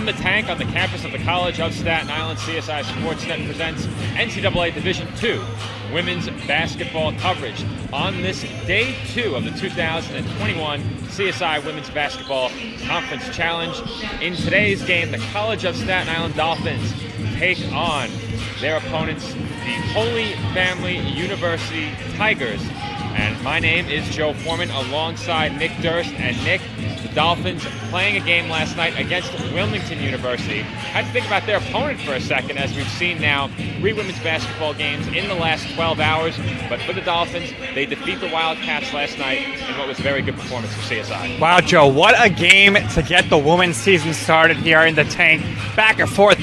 From the tank on the campus of the College of Staten Island, CSI Sportsnet presents NCAA Division II women's basketball coverage on this day 2 of the 2021 CSI Women's Basketball Conference Challenge. In today's game, the College of Staten Island Dolphins take on their opponents, the Holy Family University Tigers. And my name is Joe Foreman alongside Nick Durst. And Nick, the Dolphins playing a game last night against Wilmington University. I had to think about their opponent for a second, as we've seen now 3 women's basketball games in the last 12 hours. But for the Dolphins, they defeat the Wildcats last night in what was a very good performance for CSI. Wow, Joe, what a game to get the women's season started here in the tank. Back and forth,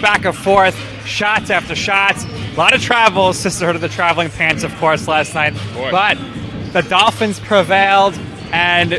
shots after shots. A lot of travel, Sisterhood of the Traveling Pants, of course, last night. But the Dolphins prevailed, and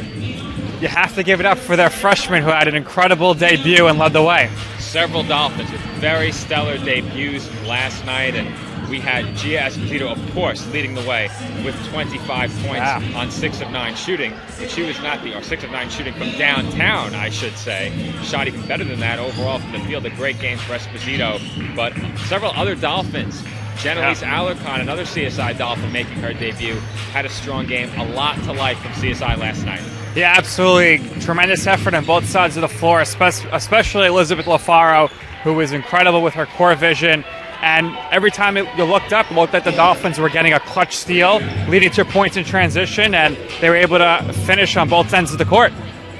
you have to give it up for their freshmen who had an incredible debut and led the way. Several Dolphins with very stellar debuts last night, and we had Gia Esposito, of course, leading the way with 25 points on 6 of 9 shooting. But she was not or 6 of 9 shooting from downtown, I should say. Shot even better than that overall from the field. A great game for Esposito. But several other Dolphins, Jenelise Alarcon, another CSI Dolphin making her debut, had a strong game. A lot to like from CSI last night. Yeah, absolutely. Tremendous effort on both sides of the floor, especially Elizabeth LaFaro, who was incredible with her core vision. And every time you looked up, it looked like the Dolphins were getting a clutch steal, leading to points in transition, and they were able to finish on both ends of the court.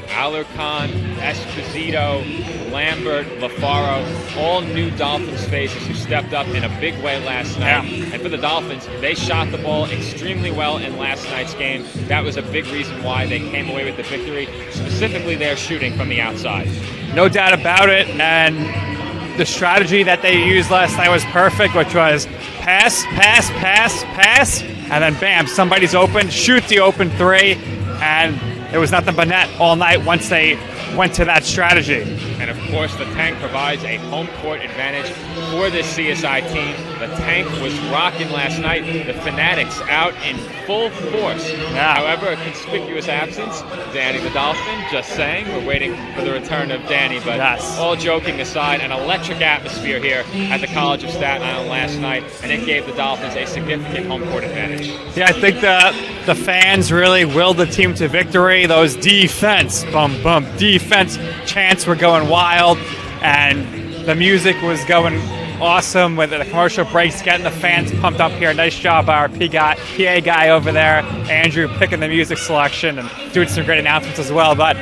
Alarcon, Esposito, Lambert, LaFaro, all new Dolphins faces who stepped up in a big way last night. And for the Dolphins, they shot the ball extremely well in last night's game. That was a big reason why they came away with the victory, specifically their shooting from the outside. No doubt about it, and the strategy that they used last night was perfect, which was pass, and then bam, somebody's open, shoot the open 3, and it was nothing but net all night once they went to that strategy. And of course, the tank provides a home court advantage for this CSI team. The tank was rocking last night. The Fanatics out in full force. However, a conspicuous absence, Danny the Dolphin, just saying. We're waiting for the return of Danny. But all joking aside, an electric atmosphere here at the College of Staten Island last night, and it gave the Dolphins a significant home court advantage. Yeah, I think the fans really willed the team to victory. Those defense chants were going wild, and the music was going awesome with the commercial breaks, getting the fans pumped up here. Nice job by our PA guy over there, Andrew, picking the music selection and doing some great announcements as well. But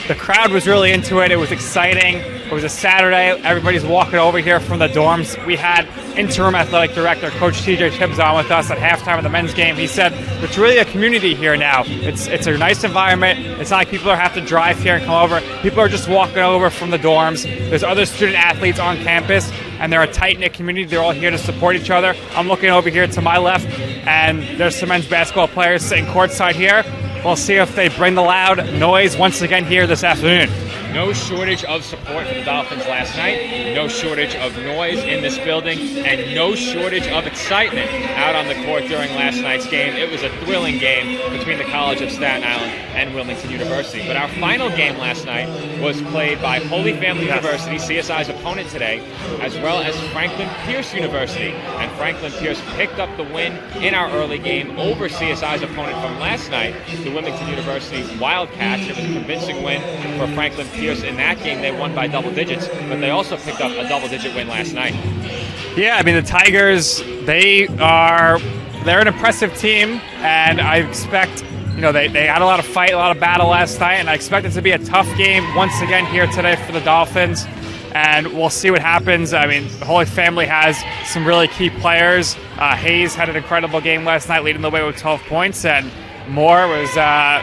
the crowd was really into it. It was exciting. It was a Saturday. Everybody's walking over here from the dorms. We had interim athletic director, Coach TJ Tibbs, on with us at halftime of the men's game. He said it's really a community here now. It's a nice environment. It's not like people have to drive here and come over. People are just walking over from the dorms. There's other student athletes on campus, and they're a tight-knit community. They're all here to support each other. I'm looking over here to my left, and there's some men's basketball players sitting courtside here. We'll see if they bring the loud noise once again here this afternoon. No shortage of support for the Dolphins last night, no shortage of noise in this building, and no shortage of excitement out on the court during last night's game. It was a thrilling game between the College of Staten Island and Wilmington University. But our final game last night was played by Holy Family University, CSI's opponent today, as well as Franklin Pierce University. And Franklin Pierce picked up the win in our early game over CSI's opponent from last night, the Wilmington University Wildcats. It was a convincing win for Franklin Pierce. In that game, they won by double digits, but they also picked up a double-digit win last night. Yeah, I mean, the Tigers, they're an impressive team, and I expect, they had a lot of fight, a lot of battle last night, and I expect it to be a tough game once again here today for the Dolphins, and we'll see what happens. I mean, the Holy Family has some really key players. Hayes had an incredible game last night, leading the way with 12 points, and Moore was a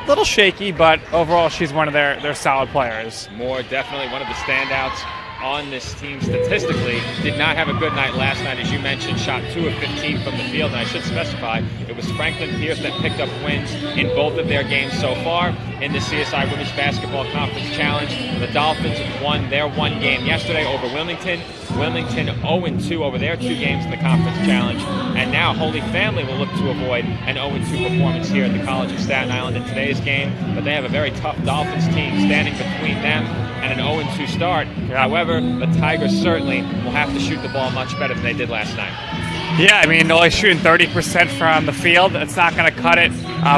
little shaky, but overall she's one of their solid players. Moore definitely one of the standouts on this team statistically did not have a good night last night. As you mentioned, shot 2 of 15 from the field, and I should specify it was Franklin Pierce that picked up wins in both of their games so far in the CSI Women's Basketball Conference Challenge. The Dolphins won their one game yesterday over Wilmington. Wilmington 0-2 over their 2 games in the Conference Challenge, and now Holy Family will look to avoid an 0-2 performance here at the College of Staten Island in today's game, but they have a very tough Dolphins team standing between them and an 0-2 start. However, the Tigers certainly will have to shoot the ball much better than they did last night. Yeah, I mean, only shooting 30% from the field. It's not going to cut it,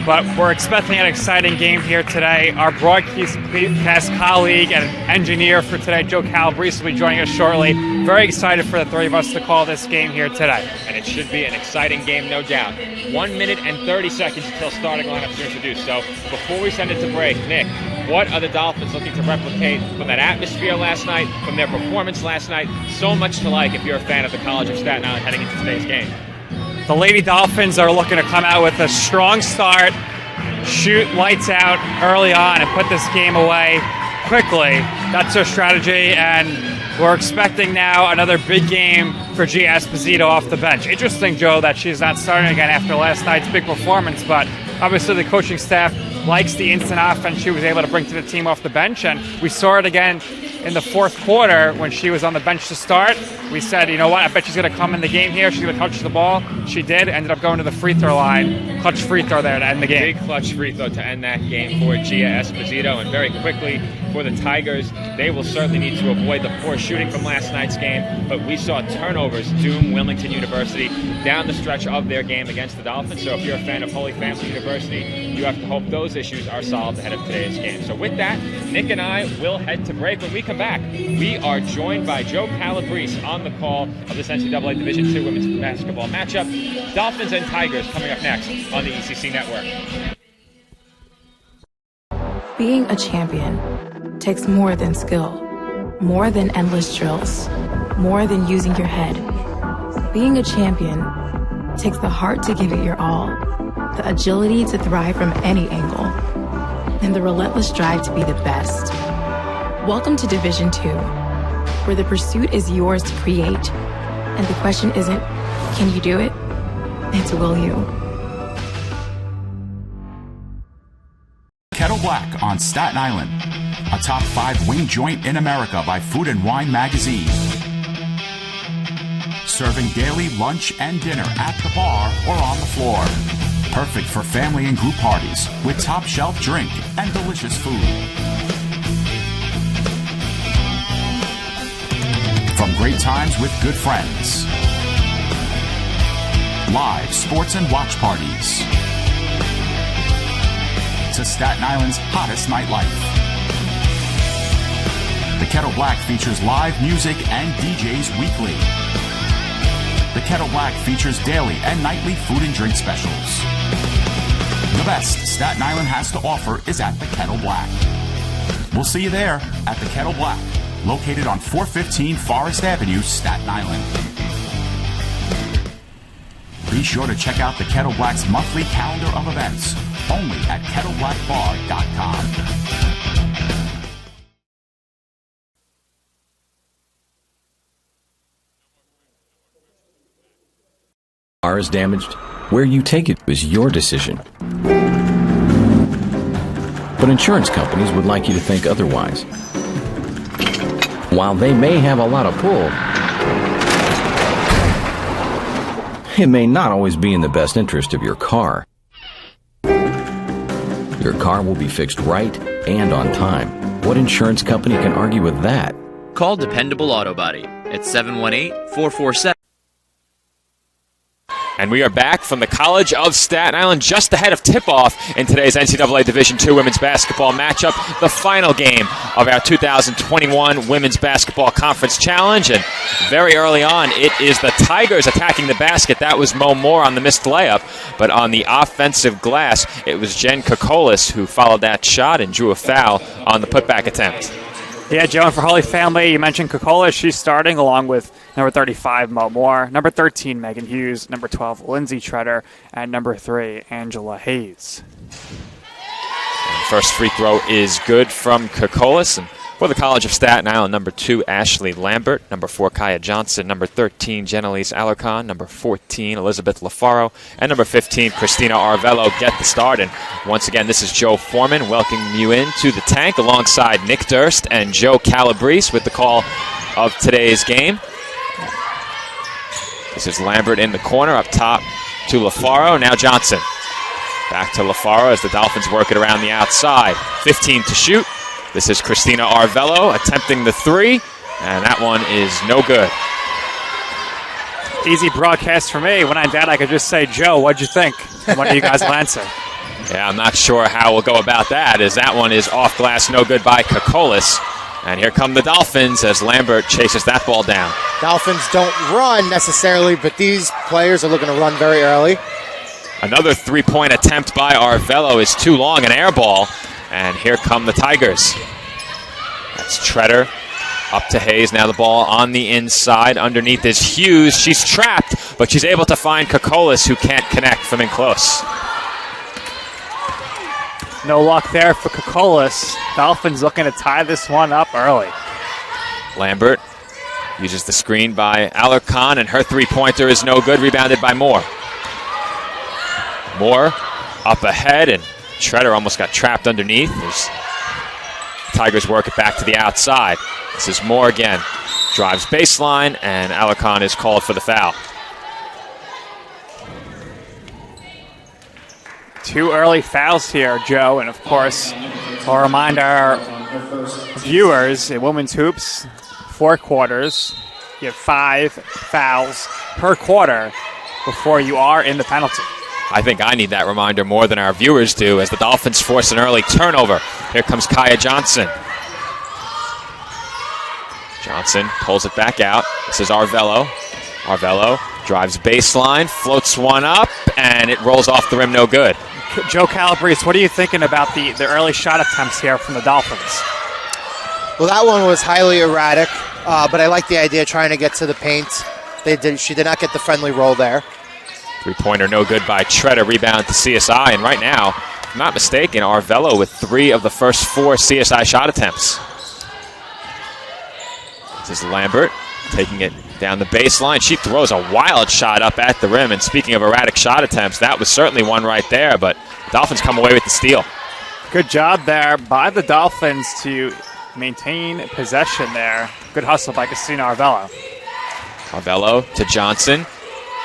but we're expecting an exciting game here today. Our broadcast colleague and engineer for today, Joe Calabrese, will be joining us shortly. Very excited for the 3 of us to call this game here today. And it should be an exciting game, no doubt. 1 minute and 30 seconds until starting lineups are introduced. So before we send it to break, Nick, what are the Dolphins looking to replicate from that atmosphere last night, from their performance last night? So much to like if you're a fan of the College of Staten Island heading into today's game. The Lady Dolphins are looking to come out with a strong start, shoot lights out early on, and put this game away quickly. That's their strategy, and we're expecting now another big game for Gia Esposito off the bench. Interesting, Joe, that she's not starting again after last night's big performance, but obviously the coaching staff likes the instant offense she was able to bring to the team off the bench, and we saw it again in the fourth quarter when she was on the bench to start. We said, you know what, I bet she's going to come in the game here. She's going to touch the ball. She did. Ended up going to the free throw line. Clutch free throw there to end the game. Big clutch free throw to end that game for Gia Esposito. And very quickly for the Tigers, they will certainly need to avoid the poor shooting from last night's game. But we saw turnovers doom Wilmington University down the stretch of their game against the Dolphins. So if you're a fan of Holy Family University, you have to hope those issues are solved ahead of today's game. So with that, Nick and I will head to break. When we come back, we are joined by Joe Calabrese on the call of this NCAA Division II women's basketball matchup. Dolphins and Tigers coming up next on the ECC Network. Being a champion takes more than skill, more than endless drills, more than using your head. Being a champion takes the heart to give it your all, the agility to thrive from any angle, and the relentless drive to be the best. Welcome to Division II, where the pursuit is yours to create, and the question isn't, can you do it? It's, will you? Kettle Black on Staten Island, a top 5 wing joint in America by Food and Wine magazine. Serving daily lunch and dinner at the bar or on the floor. Perfect for family and group parties with top shelf drink and delicious food. From great times with good friends. Live sports and watch parties. To Staten Island's hottest nightlife. The Kettle Black features live music and DJs weekly. The Kettle Black features daily and nightly food and drink specials. The best Staten Island has to offer is at the Kettle Black. We'll see you there at the Kettle Black, located on 415 Forest Avenue, Staten Island. Be sure to check out the Kettle Black's monthly calendar of events, only at kettleblackbar.com. Car is damaged, where you take it is your decision. But insurance companies would like you to think otherwise. While they may have a lot of pull, it may not always be in the best interest of your car. Your car will be fixed right and on time. What insurance company can argue with that? Call Dependable Auto Body at 718-447. And we are back from the College of Staten Island, just ahead of tip-off in today's NCAA Division II women's basketball matchup, the final game of our 2021 Women's Basketball Conference Challenge. And very early on, it is the Tigers attacking the basket. That was Mo Moore on the missed layup. But on the offensive glass, it was Jen Kokolis who followed that shot and drew a foul on the putback attempt. Yeah, Joe, and for Holy Family, you mentioned Kokolis. She's starting along with number 35, Mo Moore, number 13, Megan Hughes, number 12, Lindsay Treader, and number 3, Angela Hayes. And first free throw is good from Kokolis, and For the College of Staten Island, number 2, Ashley Lambert. Number 4, Kaya Johnson. Number 13, Jenelise Alarcon. Number 14, Elizabeth LaFaro. And number 15, Christina Arvello get the start. And once again, this is Joe Foreman welcoming you into the tank alongside Nick Durst and Joe Calabrese with the call of today's game. This is Lambert in the corner, up top to LaFaro. Now Johnson. Back to LaFaro as the Dolphins work it around the outside. 15 to shoot. This is Christina Arvello attempting the 3, and that one is no good. Easy broadcast for me. When I'm down, I could just say, Joe, what'd you think? And one of you guys will answer. Yeah, I'm not sure how we'll go about that, as that one is off glass, no good by Kokolis. And here come the Dolphins as Lambert chases that ball down. Dolphins don't run necessarily, but these players are looking to run very early. Another 3-point attempt by Arvello is too long, an air ball. And here come the Tigers. That's Treader up to Hayes. Now the ball on the inside. Underneath is Hughes. She's trapped, but she's able to find Kokolis, who can't connect from in close. No luck there for Kokolis. Dolphins looking to tie this one up early. Lambert uses the screen by Alarcon, and her 3-pointer is no good. Rebounded by Moore. Moore up ahead, and Treader almost got trapped underneath. Tigers work it back to the outside. This is Moore again. Drives baseline, and Alarcon is called for the foul. Two early fouls here, Joe. And, of course, I'll remind our viewers, in women's hoops, 4 quarters, you have 5 fouls per quarter before you are in the penalty. I think I need that reminder more than our viewers do as the Dolphins force an early turnover. Here comes Kaya Johnson. Johnson pulls it back out. This is Arvello. Arvello drives baseline, floats one up, and it rolls off the rim, no good. Joe Calabrese, what are you thinking about the early shot attempts here from the Dolphins? Well, that one was highly erratic, but I like the idea of trying to get to the paint. She did not get the friendly roll there. 3-pointer no good by Treader. Rebound to CSI. And right now, if I'm not mistaken, Arvello with 3 of the first 4 CSI shot attempts. This is Lambert taking it down the baseline. She throws a wild shot up at the rim. And speaking of erratic shot attempts, that was certainly one right there. But Dolphins come away with the steal. Good job there by the Dolphins to maintain possession there. Good hustle by Christina Arvello. Arvello to Johnson.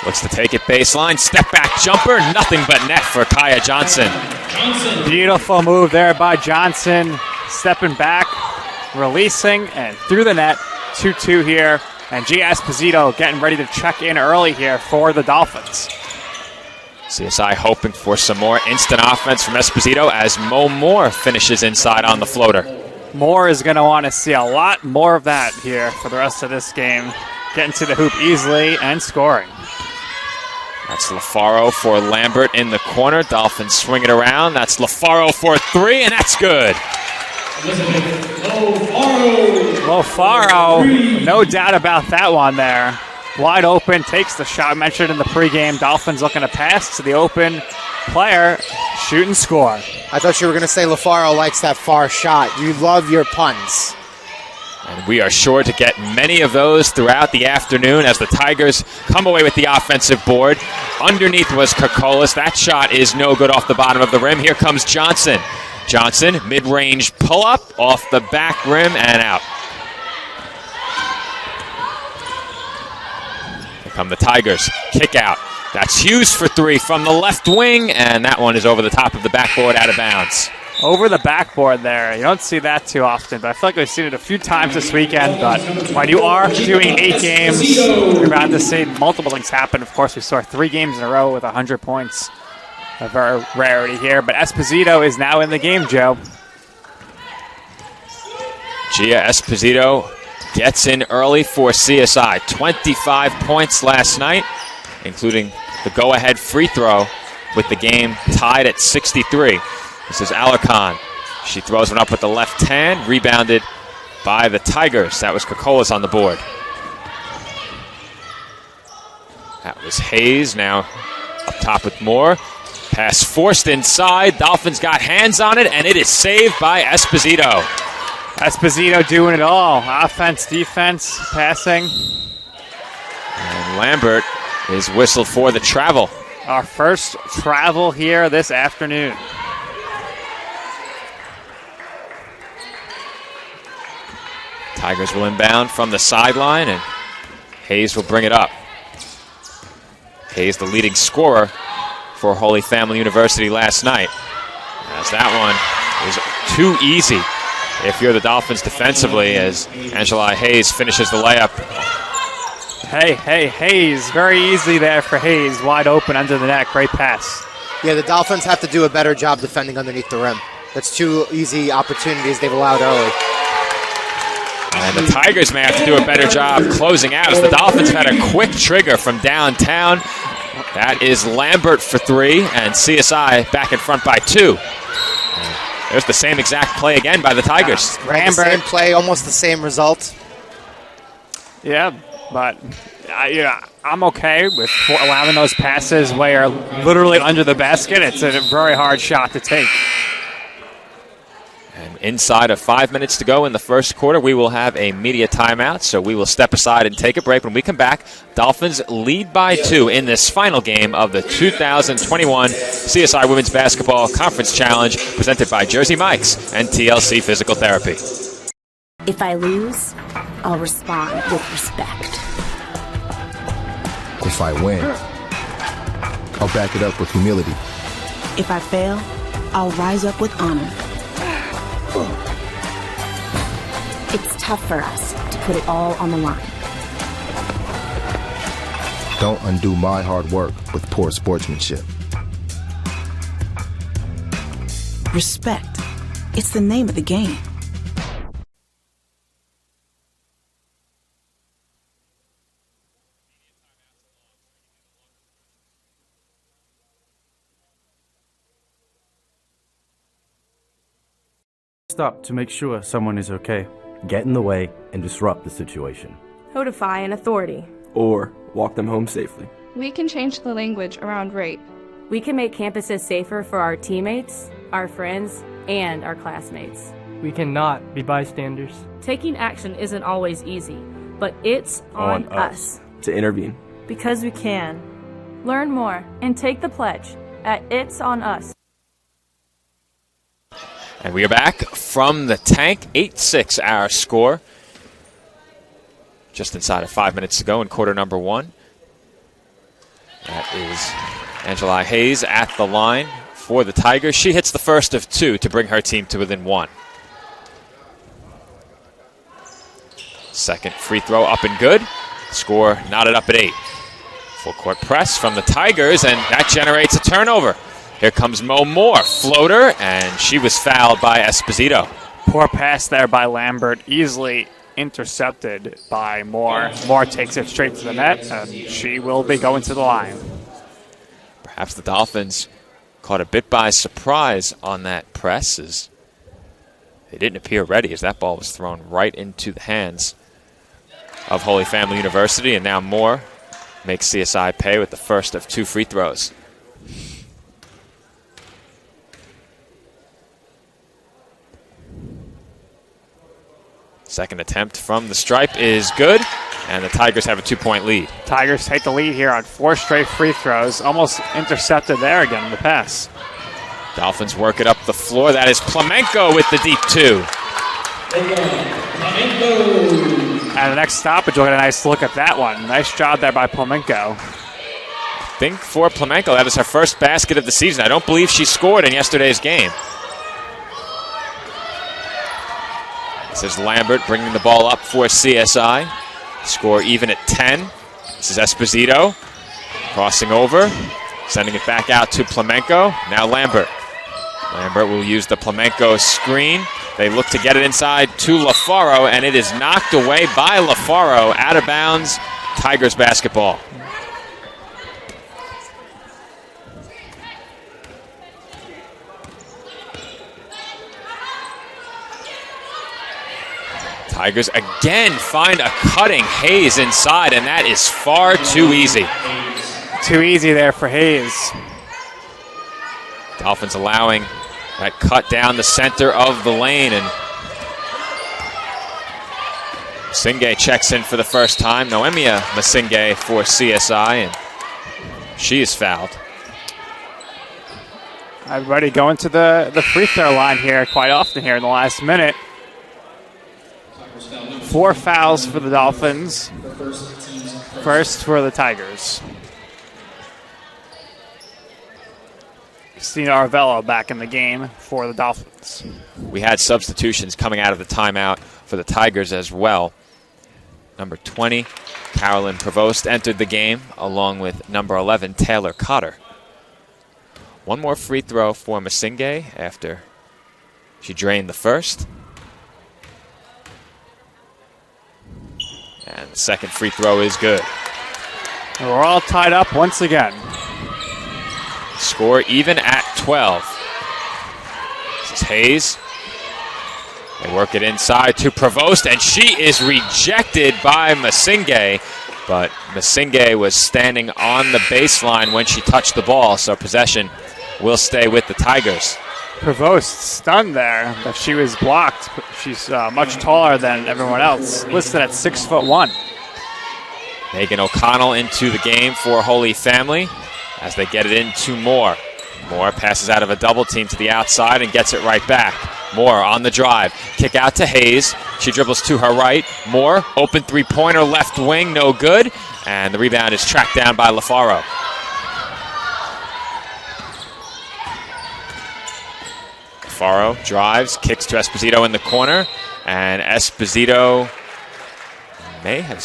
Looks to take it baseline. Step back jumper. Nothing but net for Kaya Johnson. Beautiful move there by Johnson. Stepping back, releasing, and through the net. 2-2 here. And Gia Esposito getting ready to check in early here for the Dolphins. CSI hoping for some more instant offense from Esposito as Mo Moore finishes inside on the floater. Moore is going to want to see a lot more of that here for the rest of this game. Getting to the hoop easily and scoring. That's LaFaro for Lambert in the corner. Dolphins swing it around. That's LaFaro for 3, and that's good. LaFaro, no doubt about that one there. Wide open, takes the shot. I mentioned in the pregame, Dolphins looking to pass to the open player, shoot and score. I thought you were going to say LaFaro likes that far shot. You love your puns. And we are sure to get many of those throughout the afternoon as the Tigers come away with the offensive board. Underneath was Kokolis. That shot is no good off the bottom of the rim. Here comes Johnson. Johnson, mid-range pull-up off the back rim and out. Here come the Tigers. Kick out. That's Hughes for 3 from the left wing, and that one is over the top of the backboard, out of bounds. Over the backboard there. You don't see that too often, but I feel like we've seen it a few times this weekend. But when you are doing 8 games, you're bound to see multiple things happen. Of course, we saw 3 games in a row with 100 points. A very rarity here, but Esposito is now in the game, Joe. Gia Esposito gets in early for CSI. 25 points last night, including the go-ahead free throw with the game tied at 63. This is Alarcon. She throws one up with the left hand, rebounded by the Tigers. That was Kokolis on the board. That was Hayes, now up top with Moore. Pass forced inside. Dolphins got hands on it, and it is saved by Esposito. Esposito doing it all. Offense, defense, passing. And Lambert is whistled for the travel. Our first travel here this afternoon. Tigers will inbound from the sideline, and Hayes will bring it up. Hayes, the leading scorer for Holy Family University last night. As that one is too easy if you're the Dolphins defensively, as Angela Hayes finishes the layup. Hey, Hayes. Very easy there for Hayes. Wide open under the net. Great pass. Yeah, the Dolphins have to do a better job defending underneath the rim. That's 2 easy opportunities they've allowed early. And the Tigers may have to do a better job closing out, as the Dolphins had a quick trigger from downtown. That is Lambert for 3, and CSI back in front by 2. There's the same exact play again by the Tigers. Right, the same play, almost the same result. Yeah, but I'm okay with allowing those passes where literally under the basket. It's a very hard shot to take. And inside of 5 minutes to go in the first quarter, we will have a media timeout, so we will step aside and take a break. When we come back, Dolphins lead by 2 in this final game of the 2021 CSI Women's Basketball Conference Challenge, presented by Jersey Mike's and TLC Physical Therapy. If I lose, I'll respond with respect. If I win, I'll back it up with humility. If I fail, I'll rise up with honor. It's tough for us to put it all on the line. Don't undo my hard work with poor sportsmanship. Respect. It's the name of the game. Stop to make sure someone is okay. Get in the way and disrupt the situation. Notify an authority. Or walk them home safely. We can change the language around rape. We can make campuses safer for our teammates, our friends, and our classmates. We cannot be bystanders. Taking action isn't always easy, but it's on us to intervene. Because we can. Learn more and take the pledge at It's On Us. And we are back from the tank. 8-6 our score. Just inside of 5 minutes to go in quarter number 1. That is Angela Hayes at the line for the Tigers. She hits the first of 2 to bring her team to within 1. Second free throw up and good. Score knotted up at 8. Full court press from the Tigers, and that generates a turnover. Here comes Mo Moore, floater, and she was fouled by Esposito. Poor pass there by Lambert, easily intercepted by Moore. Moore takes it straight to the net, and she will be going to the line. Perhaps the Dolphins caught a bit by surprise on that press, as they didn't appear ready, as that ball was thrown right into the hands of Holy Family University, and now Moore makes CSI pay with the first of 2 free throws. Second attempt from the stripe is good, and the Tigers have a 2-point lead. Tigers take the lead here on 4 straight free throws. Almost intercepted there again in the pass. Dolphins work it up the floor. That is Plemenko with the deep 2. And the next stoppage, we'll get a nice look at that one. Nice job there by Plemenko. I think for Plemenko, that is her first basket of the season. I don't believe she scored in yesterday's game. This is Lambert bringing the ball up for CSI. Score even at 10. This is Esposito crossing over, sending it back out to Plemenko. Now Lambert. Lambert will use the Plemenko screen. They look to get it inside to LaFaro, and it is knocked away by LaFaro. Out of bounds, Tigers basketball. Tigers again find a cutting Hayes inside, and that is far too easy. Too easy there for Hayes. Dolphins allowing that cut down the center of the lane, and Masinge checks in for the first time. Noemia Masinge for CSI, and she is fouled. Everybody going to the free throw line here quite often here in the last minute. 4 fouls for the Dolphins. First for the Tigers. Christina Arvello back in the game for the Dolphins. We had substitutions coming out of the timeout for the Tigers as well. Number 20, Carolyn Provost, entered the game along with number 11, Taylor Cotter. One more free throw for Masinge after she drained the first. And the second free throw is good. And we're all tied up once again. Score even at 12. This is Hayes. They work it inside to Provost, and she is rejected by Masinge. But Masinge was standing on the baseline when she touched the ball, so possession will stay with the Tigers. Provost stunned there, but she was blocked. She's much taller than everyone else, listed at 6'1". Megan O'Connell into the game for Holy Family as they get it into Moore. Moore passes out of a double team to the outside and gets it right back. Moore on the drive. Kick out to Hayes. She dribbles to her right. Moore, open three-pointer, left wing, no good. And the rebound is tracked down by LaFaro. LaFaro drives, kicks to Esposito in the corner. And Esposito may have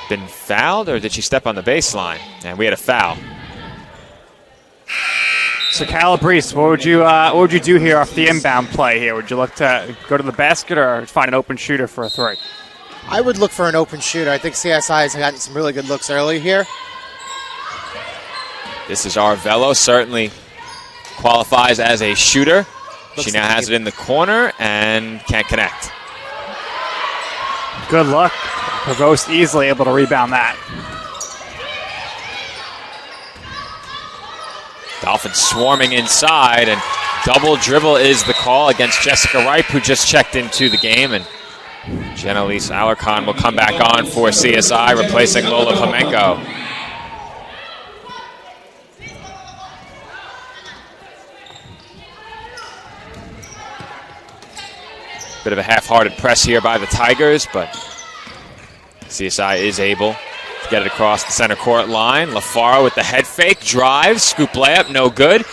been fouled, or did she step on the baseline? And we had a foul. So Calabrese, what would you do here off the inbound play here? Would you look to go to the basket or find an open shooter for a three? I would look for an open shooter. I think CSI has gotten some really good looks early here. This is Arvello, certainly qualifies as a shooter. She now has it in the corner and can't connect. Good luck. Provost easily able to rebound that. Dolphins swarming inside, and double dribble is the call against Jessica Ripe, who just checked into the game, and Jenalise Alarcon will come back on for CSI, replacing Lola Pimenko. Bit of a half-hearted press here by the Tigers, but CSI is able to get it across the center court line. LaFaro with the head fake, drives, scoop layup, no good.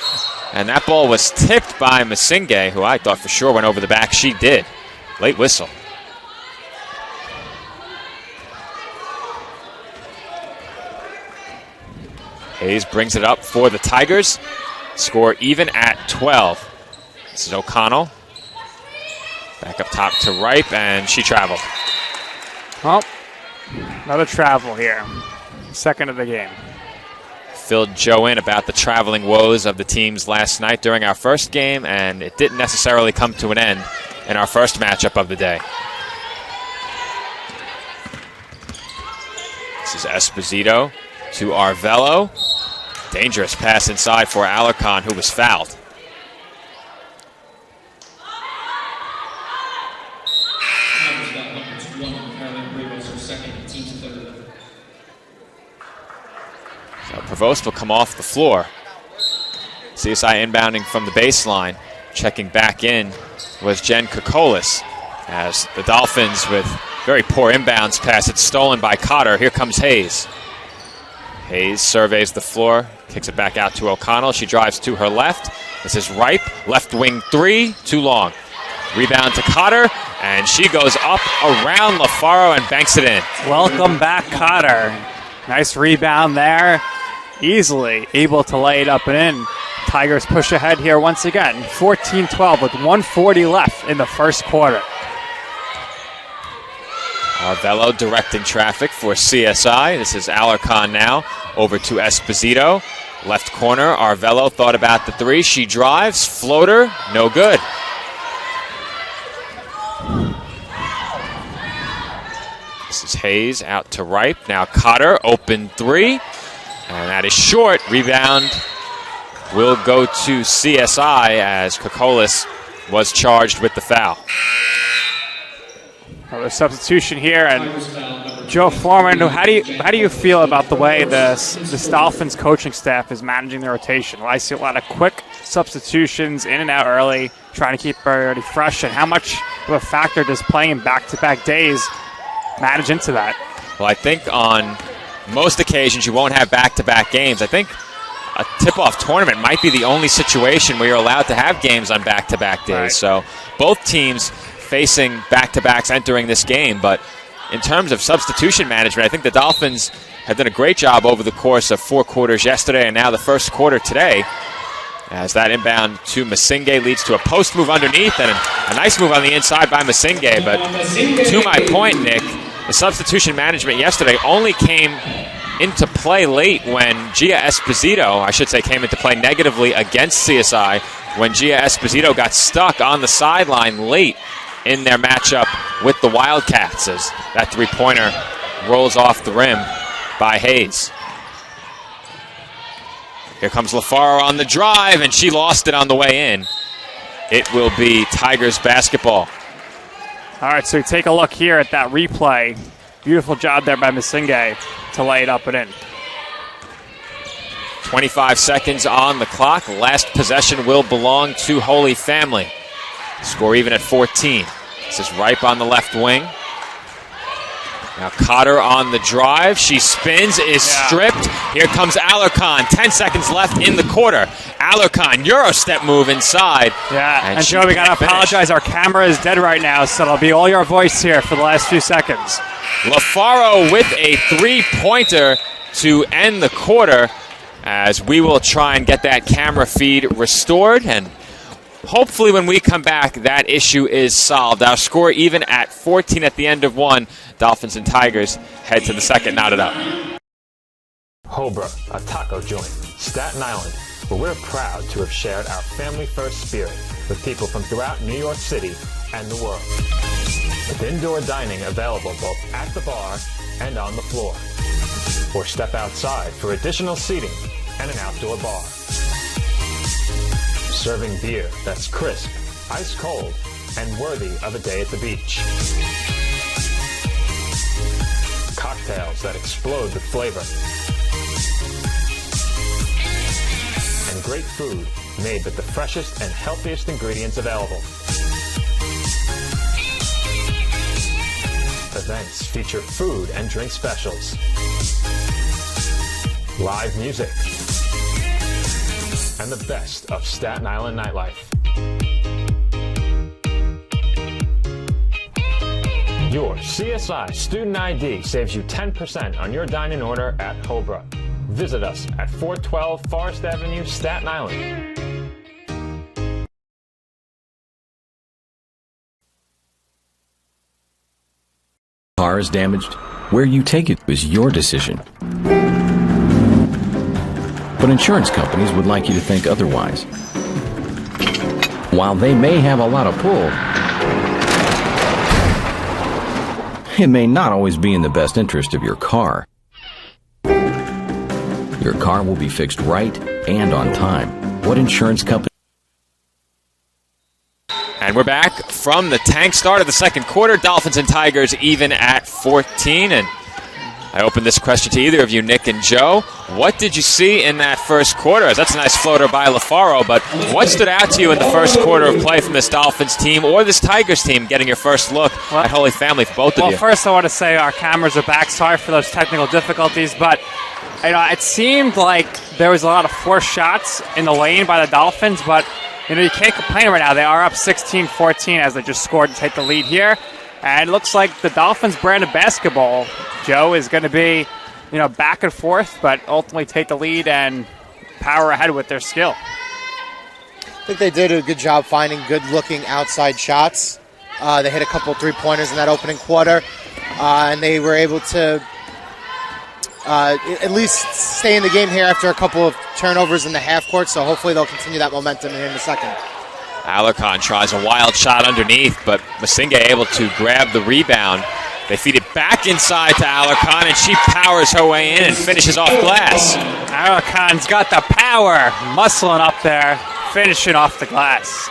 And that ball was tipped by Masinge, who I thought for sure went over the back. She did. Late whistle. Hayes brings it up for the Tigers. Score even at 12. This is O'Connell. Back up top to Ripe, and she traveled. Well, another travel here. Second of the game. Filled Joe in about the traveling woes of the teams last night during our first game, and it didn't necessarily come to an end in our first matchup of the day. This is Esposito to Arvello. Dangerous pass inside for Alarcon, who was fouled. Provost will come off the floor. CSI inbounding from the baseline. Checking back in was Jen Kokolis, as the Dolphins with very poor inbounds pass. It's stolen by Cotter. Here comes Hayes. Hayes surveys the floor, kicks it back out to O'Connell. She drives to her left. This is Ripe, left wing three, too long. Rebound to Cotter, and she goes up around LaFaro and banks it in. Welcome back, Cotter. Nice rebound there. Easily able to lay it up and in. Tigers push ahead here once again. 14-12 with 1:40 left in the first quarter. Arvello directing traffic for CSI. This is Alarcon now. Over to Esposito. Left corner, Arvello thought about the three. She drives, floater, no good. This is Hayes out to Ripe. Now Cotter, open three. And that is short. Rebound will go to CSI as Kokolis was charged with the foul. A substitution here, and Joe Foreman. How do you feel about the way this Dolphins coaching staff is managing the rotation? Well, I see a lot of quick substitutions in and out early, trying to keep everybody fresh. And how much of a factor does playing back-to-back days manage into that? Well, I think on most occasions you won't have back-to-back games. I think a tip-off tournament might be the only situation where you're allowed to have games on back-to-back days. Right. So both teams facing back-to-backs entering this game. But in terms of substitution management, I think the Dolphins have done a great job over the course of 4 quarters yesterday and now the first quarter today. As that inbound to Masinge leads to a post move underneath and a nice move on the inside by Masinge. But to my point, Nick, the substitution management yesterday only came into play late when Gia Esposito, I should say, came into play negatively against CSI when Gia Esposito got stuck on the sideline late in their matchup with the Wildcats as that three-pointer rolls off the rim by Hayes. Here comes LaFaro on the drive, and she lost it on the way in. It will be Tigers basketball. All right, so take a look here at that replay. Beautiful job there by Masinge to lay it up and in. 25 seconds on the clock. Last possession will belong to Holy Family. Score even at 14. This is Ripe on the left wing. Now Cotter on the drive. She spins, is stripped. Here comes Alarcon. 10 seconds left in the quarter. Alarcon, Euro step move inside. Yeah, and Joe, we got to apologize. Our camera is dead right now, so it'll be all your voice here for the last few seconds. LaFaro with a three-pointer to end the quarter as we will try and get that camera feed restored. And hopefully when we come back, that issue is solved. Our score even at 14 at the end of 1. Dolphins and Tigers head to the second, knotted up. Hobra, a taco joint, Staten Island, where we're proud to have shared our family-first spirit with people from throughout New York City and the world. With indoor dining available both at the bar and on the floor. Or step outside for additional seating and an outdoor bar. Serving beer that's crisp, ice cold, and worthy of a day at the beach. Cocktails that explode with flavor. And great food made with the freshest and healthiest ingredients available. Events feature food and drink specials. Live music. And the best of Staten Island nightlife. Your CSI Student ID saves you 10% on your dine-in order at Hobra. Visit us at 412 Forest Avenue, Staten Island. Car is damaged? Where you take it is your decision. But insurance companies would like you to think otherwise. While they may have a lot of pull, it may not always be in the best interest of your car. Your car will be fixed right and on time. What insurance company? And we're back from the tank start of the second quarter. Dolphins and Tigers even at 14. And I open this question to either of you, Nick and Joe. What did you see in that first quarter? That's a nice floater by LaFaro, but what stood out to you in the first quarter of play from this Dolphins team or this Tigers team, getting your first look at Holy Family for both of you? Well, first I want to say our cameras are back. Sorry for those technical difficulties, but it seemed like there was a lot of forced shots in the lane by the Dolphins, but you can't complain right now. They are up 16-14 as they just scored to take the lead here. And it looks like the Dolphins' brand of basketball, Joe, is going to be, back and forth, but ultimately take the lead and power ahead with their skill. I think they did a good job finding good-looking outside shots. They hit a couple three-pointers in that opening quarter, and they were able to at least stay in the game here after a couple of turnovers in the half court, so hopefully they'll continue that momentum here in the second. Alarcon tries a wild shot underneath, but Masinge able to grab the rebound. They feed it back inside to Alarcon, and she powers her way in and finishes off glass. Alarcon's got the power, muscling up there, finishing off the glass.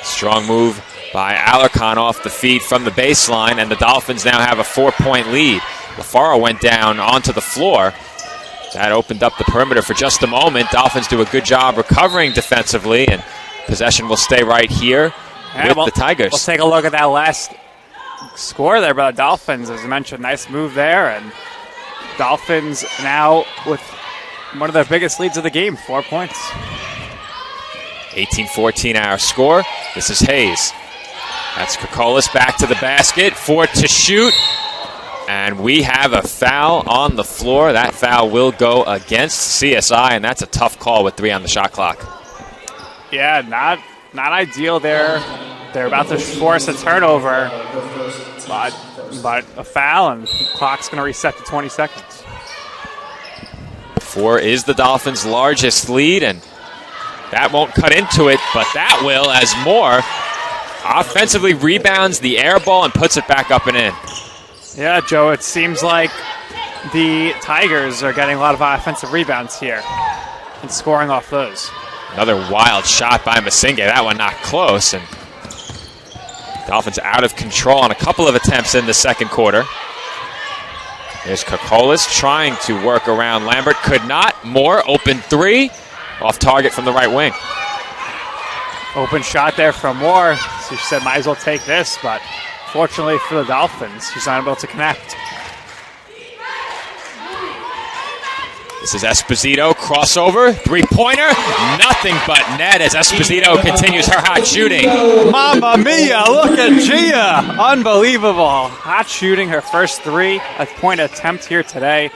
Strong move by Alarcon off the feed from the baseline, and the Dolphins now have a 4-point lead. LaFaro went down onto the floor. That opened up the perimeter for just a moment. Dolphins do a good job recovering defensively, and possession will stay right here with the Tigers. We'll take a look at that last score there by the Dolphins. As I mentioned, nice move there, and Dolphins now with one of their biggest leads of the game, 4 points. 18-14 our score. This is Hayes. That's Kokolis back to the basket. 4 to shoot. And we have a foul on the floor. That foul will go against CSI, and that's a tough call with 3 on the shot clock. Yeah, not ideal there. They're about to force a turnover, but a foul, and the clock's going to reset to 20 seconds. 4 is the Dolphins' largest lead, and that won't cut into it, but that will, as Moore offensively rebounds the air ball and puts it back up and in. Yeah, Joe, it seems like the Tigers are getting a lot of offensive rebounds here and scoring off those. Another wild shot by Masinga. That one not close, and Dolphins out of control on a couple of attempts in the second quarter. There's Kokolis trying to work around Lambert. Could not. Moore, open 3. Off target from the right wing. Open shot there from Moore. So she said, might as well take this, but fortunately for the Dolphins, she's not able to connect. This is Esposito, crossover, 3-pointer, nothing but net as Esposito continues her hot shooting. Mamma mia, look at Gia. Unbelievable. Hot shooting, her first 3-point attempt here today.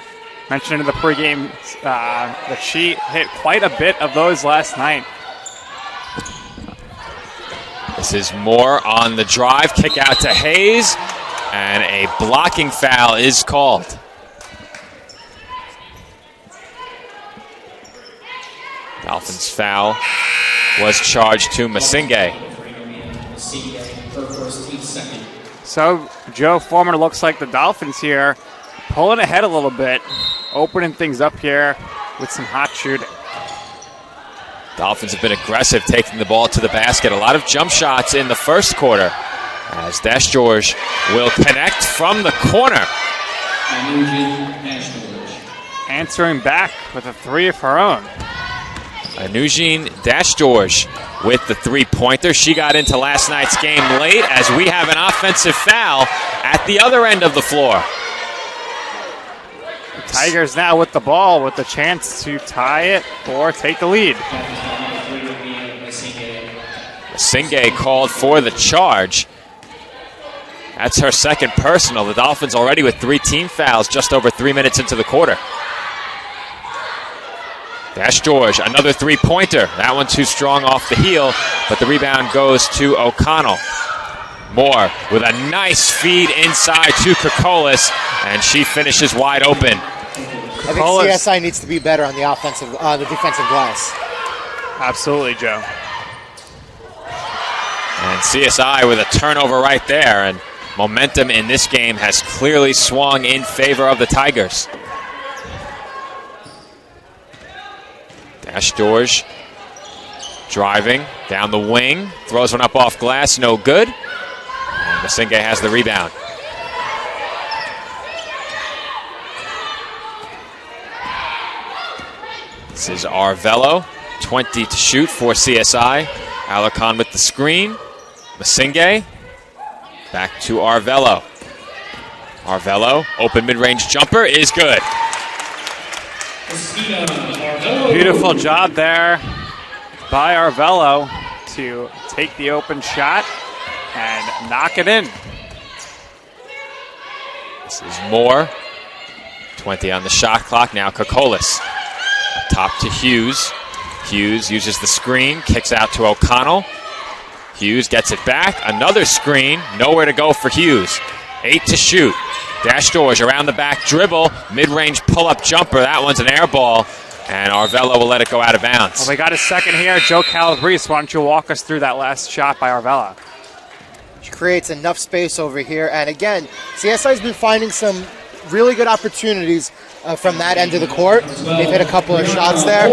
Mentioned in the pregame that she hit quite a bit of those last night. This is Moore on the drive, kick out to Hayes, and a blocking foul is called. Dolphins foul was charged to Masinga. So Joe Foreman looks like the Dolphins here pulling ahead a little bit, opening things up here with some hot shooting. Dolphins have been aggressive taking the ball to the basket. A lot of jump shots in the first quarter as Dash George will connect from the corner. Answering back with a 3 of her own. Anujin Dash George with the 3-pointer. She got into last night's game late as we have an offensive foul at the other end of the floor. The Tigers now with the ball with the chance to tie it or take the lead. Masinga called for the charge. That's her second personal. The Dolphins already with 3 team fouls just over 3 minutes into the quarter. Dash George, another 3-pointer. That one too strong off the heel, but the rebound goes to O'Connell. Moore with a nice feed inside to Kokolis, and she finishes wide open. I think CSI needs to be better on the defensive glass. Absolutely, Joe. And CSI with a turnover right there, and momentum in this game has clearly swung in favor of the Tigers. Dash George driving down the wing, throws one up off glass, no good. And Masinga has the rebound. This is Arvello, 20 to shoot for CSI. Alarcon with the screen. Masinga, back to Arvello. Arvello, open mid-range jumper is good. Beautiful job there by Arvello to take the open shot and knock it in. This is Moore. 20 on the shot clock. Now Kokolis. Top to Hughes. Hughes uses the screen, kicks out to O'Connell. Hughes gets it back. Another screen. Nowhere to go for Hughes. 8 to shoot. Dash George around the back dribble. Mid-range pull-up jumper. That one's an air ball. And Arvello will let it go out of bounds. Well, we got a second here. Joe Calabrese, why don't you walk us through that last shot by Arvello? She creates enough space over here. And again, CSI's been finding some really good opportunities from that end of the court. They've hit a couple of shots there,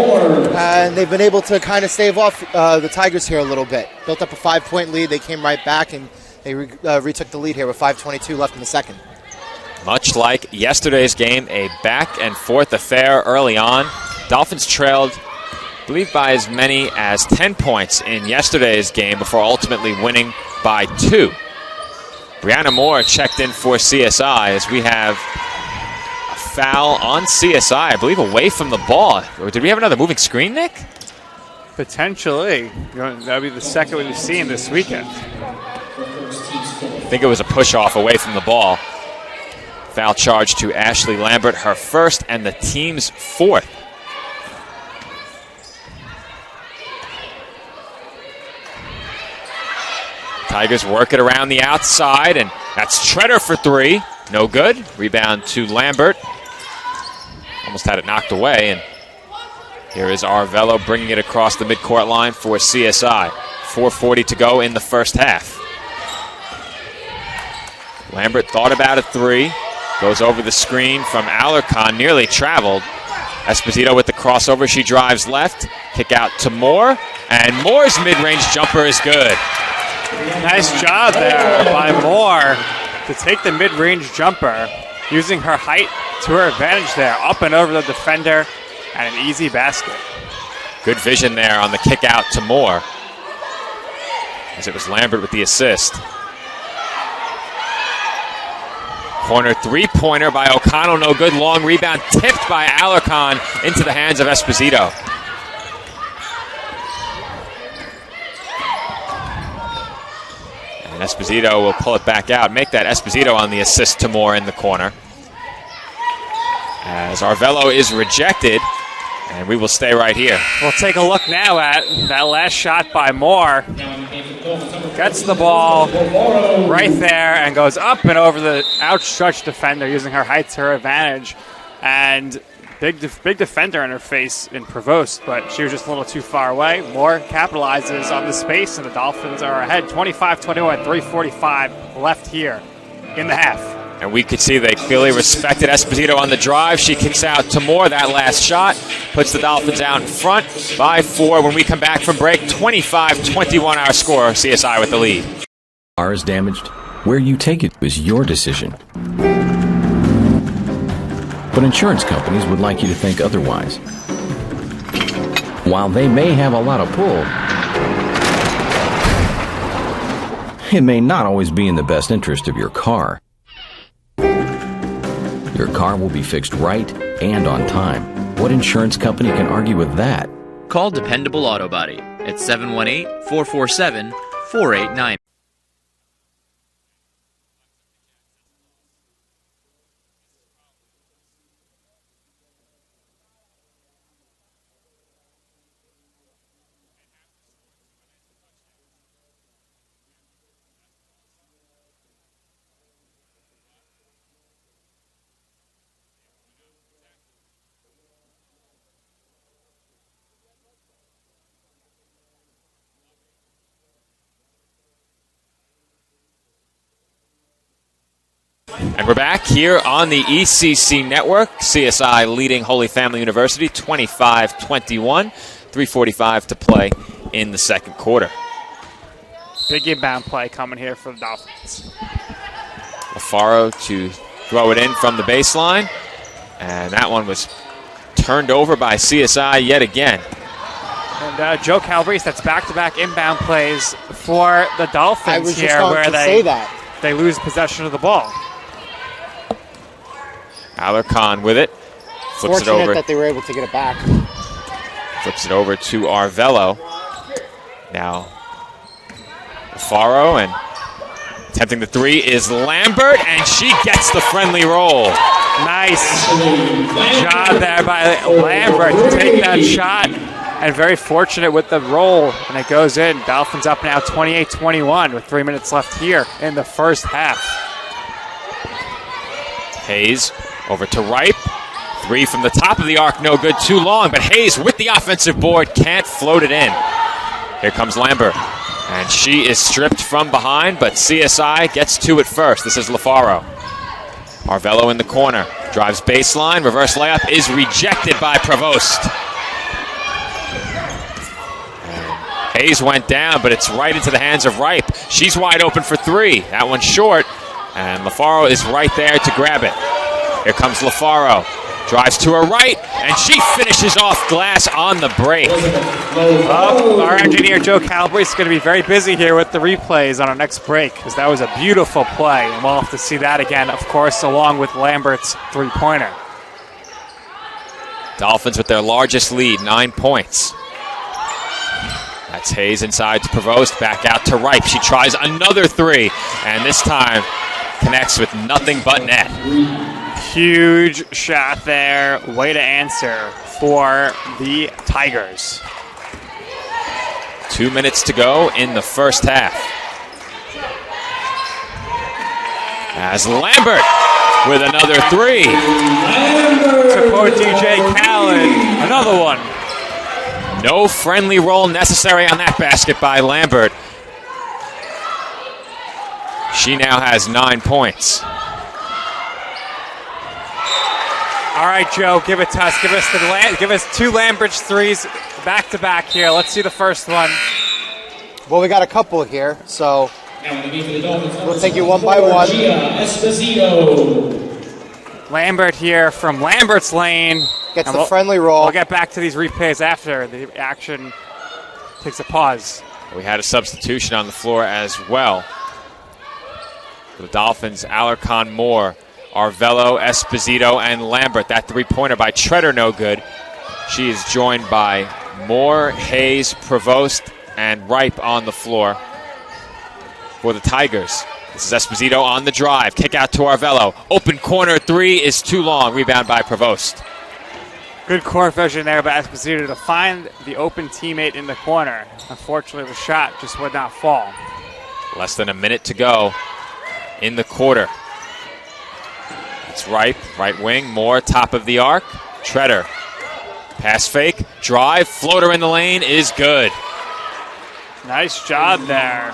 and they've been able to kind of stave off the Tigers here a little bit. Built up a 5-point lead. They came right back, and they retook the lead here with 5:22 left in the second. Much like yesterday's game, a back-and-forth affair early on. Dolphins trailed, I believe, by as many as 10 points in yesterday's game before ultimately winning by 2. Brianna Moore checked in for CSI as we have a foul on CSI, I believe, away from the ball. Or did we have another moving screen, Nick? Potentially. That would be the second we've seen this weekend. I think it was a push-off away from the ball. Foul charge to Ashley Lambert, her first and the team's 4th. Tigers work it around the outside, and that's Treader for 3. No good. Rebound to Lambert. Almost had it knocked away, and here is Arvello bringing it across the midcourt line for CSI. 4:40 to go in the first half. Lambert thought about a 3. Goes over the screen from Alarcon, nearly traveled. Esposito with the crossover. She drives left. Kick out to Moore, and Moore's mid-range jumper is good. Nice job there by Moore to take the mid-range jumper, using her height to her advantage there, up and over the defender, and an easy basket. Good vision there on the kick out to Moore, as it was Lambert with the assist. Corner 3-pointer by O'Connell, no good. Long rebound tipped by Alarcon into the hands of Esposito. And Esposito will pull it back out. Make that Esposito on the assist to Moore in the corner. As Arvello is rejected, and we will stay right here. We'll take a look now at that last shot by Moore. Gets the ball right there and goes up and over the outstretched defender, using her height to her advantage. And big defender in her face in Provost, but she was just a little too far away. Moore capitalizes on the space, and the Dolphins are ahead 25-21, 3:45 left here in the half. And we could see they clearly respected Esposito on the drive. She kicks out to Moore. That last shot puts the Dolphins out in front by 4. When we come back from break, 25-21 our score. CSI with the lead. Car is damaged. Where you take it is your decision. But insurance companies would like you to think otherwise. While they may have a lot of pull, it may not always be in the best interest of your car. Your car will be fixed right and on time. What insurance company can argue with that? Call Dependable Auto Body at 718-447-4890. And we're back here on the ECC Network. CSI leading Holy Family University 25-21. 3:45 to play in the second quarter. Big inbound play coming here for the Dolphins. Alfaro to throw it in from the baseline. And that one was turned over by CSI yet again. And Joe Calabrese, that's back-to-back inbound plays for the Dolphins I was here, just going where to say that. they lose possession of the ball. Alarcon with it. Flips Fortunate it over. that they were able to get it back. Flips it over to Arvello. Now, Alfaro, and attempting the 3 is Lambert, and she gets the friendly roll. Nice job there by Lambert to take that shot, and very fortunate with the roll, and it goes in. Dolphins up now 28-21 with 3 minutes left here in the first half. Hayes over to Ripe. 3 from the top of the arc, no good, too long, but Hayes with the offensive board can't float it in. Here comes Lambert, and she is stripped from behind, but CSI gets to it first. This is Alfaro. Arvello in the corner, drives baseline, reverse layup is rejected by Provost. Hayes went down, but it's right into the hands of Ripe. She's wide open for three. That one's short, and LaFaro is right there to grab it. Here comes LaFaro. Drives to her right, and she finishes off glass on the break. Our engineer, Joe Calabrese, is going to be very busy here with the replays on our next break, because that was a beautiful play, and we'll have to see that again, of course, along with Lambert's three-pointer. Dolphins with their largest lead, 9 points. That's Hayes inside to Provost, back out to Ripe. She tries another three, and this time connects with nothing but net. Huge shot there. Way to answer for the Tigers. 2 minutes to go in the first half. As Lambert with another three. Support DJ Khaled. Another one. No friendly roll necessary on that basket by Lambert. She now has 9 points. All right, Joe, give it to us. Give us two Lambert's threes back to back here. Let's see the first one. Well, we got a couple here, so we'll take you one by one. Lambert here from Lambert's lane. Gets the friendly roll. We'll get back to these replays after the action takes a pause. We had a substitution on the floor as well. For the Dolphins, Alarcon, Moore, Arvello, Esposito, and Lambert. That three-pointer by Treader, no good. She is joined by Moore, Hayes, Provost, and Ripe on the floor for the Tigers. This is Esposito on the drive. Kick out to Arvello. Open corner three is too long. Rebound by Provost. Good court vision there by Esposito to find the open teammate in the corner. Unfortunately, the shot just would not fall. Less than a minute to go in the quarter. It's Ripe, right wing, Moore, top of the arc. Treader, pass fake, drive, floater in the lane is good. Nice job there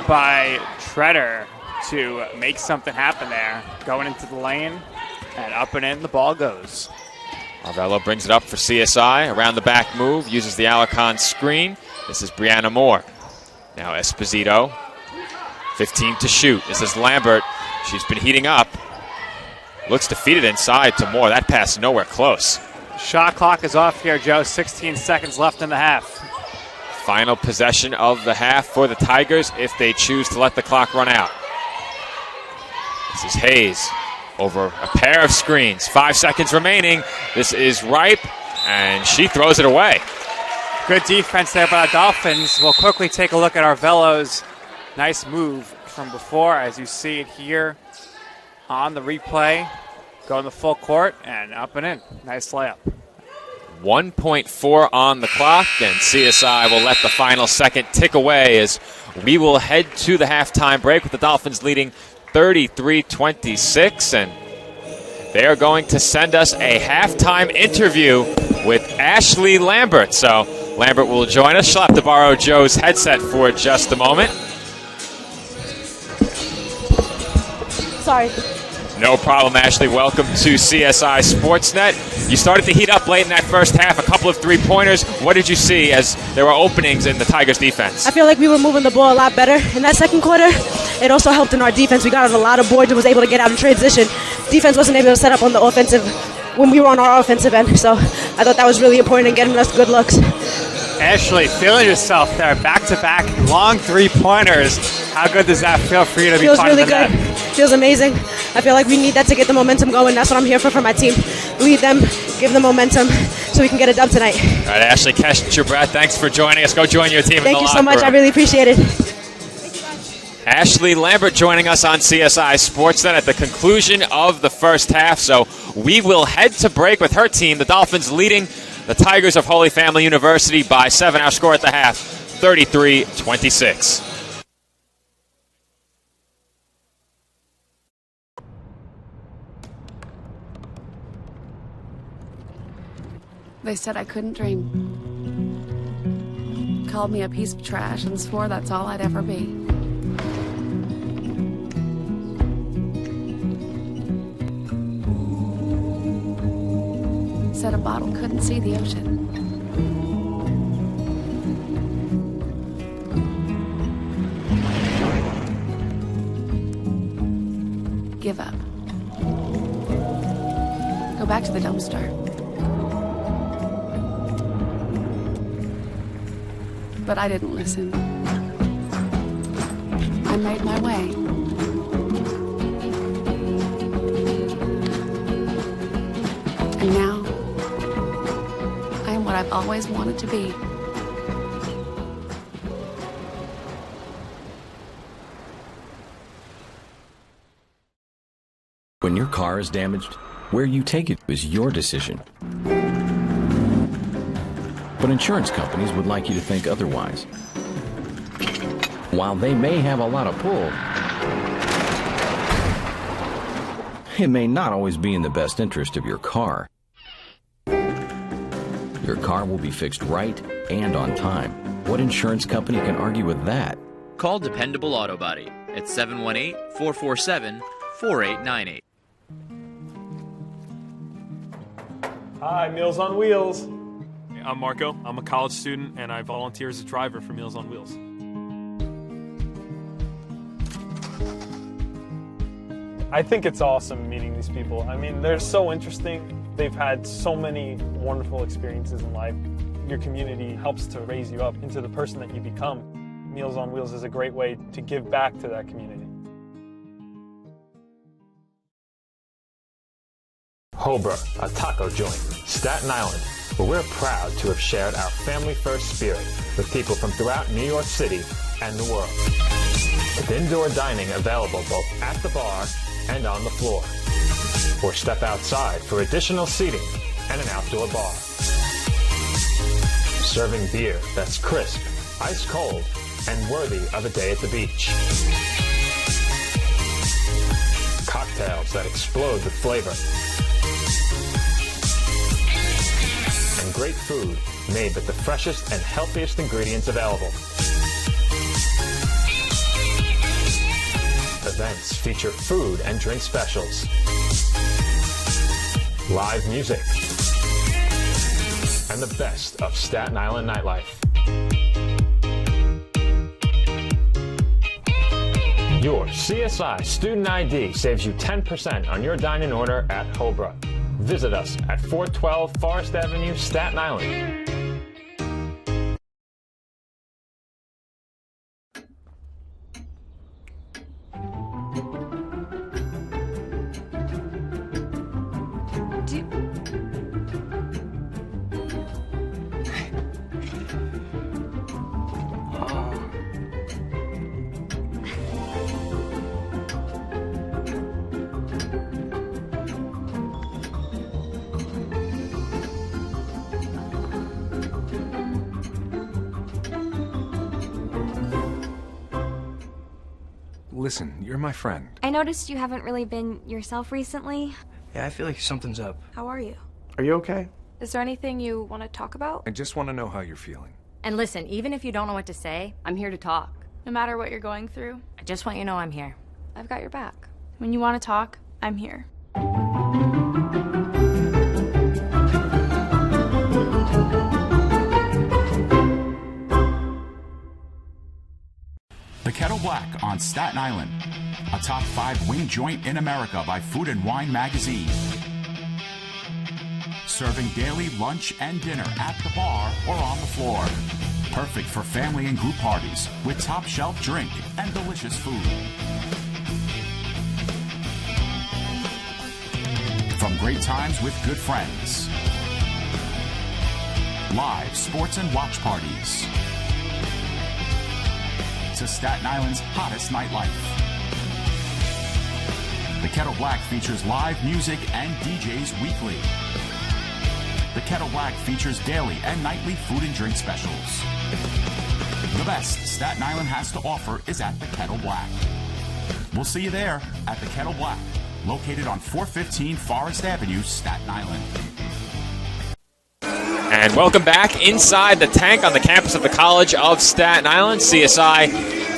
by Treader to make something happen there. Going into the lane, and up and in the ball goes. Arvello brings it up for CSI. Around the back move, uses the Alarcon screen. This is Brianna Moore. Now Esposito, 15 to shoot. This is Lambert. She's been heating up. Looks defeated inside to Moore. That pass nowhere close. Shot clock is off here, Joe. 16 seconds left in the half. Final possession of the half for the Tigers if they choose to let the clock run out. This is Hayes over a pair of screens. 5 seconds remaining. This is Ripe, and she throws it away. Good defense there by the Dolphins. We'll quickly take a look at Arvello's nice move from before, as you see it here on the replay. Going the full court and up and in. Nice layup. 1.4 on the clock, and CSI will let the final second tick away as we will head to the halftime break with the Dolphins leading 33-26, and they are going to send us a halftime interview with Ashley Lambert. So Lambert will join us. She'll have to borrow Joe's headset for just a moment. Sorry. No problem, Ashley. Welcome to CSI Sportsnet. You started to heat up late in that first half, a couple of three-pointers. What did you see as there were openings in the Tigers' defense? I feel like we were moving the ball a lot better in that second quarter. It also helped in our defense. We got on a lot of boards and was able to get out in transition. Defense wasn't able to set up on the offensive when we were on our offensive end. So I thought that was really important in getting us good looks. Ashley, feeling yourself there, back-to-back long three-pointers. How good does that feel for you to be part of the net? Feels really good. Feels amazing. I feel like we need that to get the momentum going. That's what I'm here for my team. Lead them, give them momentum so we can get a dub tonight. All right, Ashley, catch your breath. Thanks for joining us. Go join your team in the locker room. Thank you so much. I really appreciate it. Ashley Lambert joining us on CSI Sportsnet at the conclusion of the first half. So we will head to break with her team, the Dolphins, leading the Tigers of Holy Family University by 7. Our score at the half, 33-26. They said I couldn't dream. Called me a piece of trash and swore that's all I'd ever be. said a bottle couldn't see the ocean. Give up. Go back to the dumpster. But I didn't listen. I made my way. And now, I am what I've always wanted to be. When your car is damaged, where you take it is your decision. But insurance companies would like you to think otherwise. While they may have a lot of pull, it may not always be in the best interest of your car. Your car will be fixed right and on time. What insurance company can argue with that? Call Dependable Auto Body at 718-447-4898. Hi, Meals on Wheels. I'm Marco. I'm a college student, and I volunteer as a driver for Meals on Wheels. I think it's awesome meeting these people. I mean, they're so interesting. They've had so many wonderful experiences in life. Your community helps to raise you up into the person that you become. Meals on Wheels is a great way to give back to that community. Hobra, a taco joint, Staten Island, where we're proud to have shared our family-first spirit with people from throughout New York City and the world. With indoor dining available both at the bar and on the floor. Or step outside for additional seating and an outdoor bar. Serving beer that's crisp, ice cold, and worthy of a day at the beach. Cocktails that explode with flavor. And great food made with the freshest and healthiest ingredients available. Events feature food and drink specials, live music, and the best of Staten Island nightlife. Your CSI Student ID saves you 10% on your dining order at Hobra. Visit us at 412 Forest Avenue, Staten Island. Listen, you're my friend. I noticed you haven't really been yourself recently. Yeah, I feel like something's up. How are you? Are you okay? Is there anything you want to talk about? I just want to know how you're feeling. And listen, even if you don't know what to say, I'm here to talk. No matter what you're going through, I just want you to know I'm here. I've got your back. When you want to talk, I'm here. The Kettle Black on Staten Island, a top 5 wing joint in America by Food and Wine magazine. Serving daily lunch and dinner at the bar or on the floor. Perfect for family and group parties with top shelf drink and delicious food. From great times with good friends. Live sports and watch parties. To Staten Island's hottest nightlife. The Kettle Black features live music and DJs weekly. The Kettle Black features daily and nightly food and drink specials. The best Staten Island has to offer is at the Kettle Black. We'll see you there at the Kettle Black, located on 415 Forest Avenue, Staten Island. And welcome back inside the tank on the campus of the College of Staten Island. CSI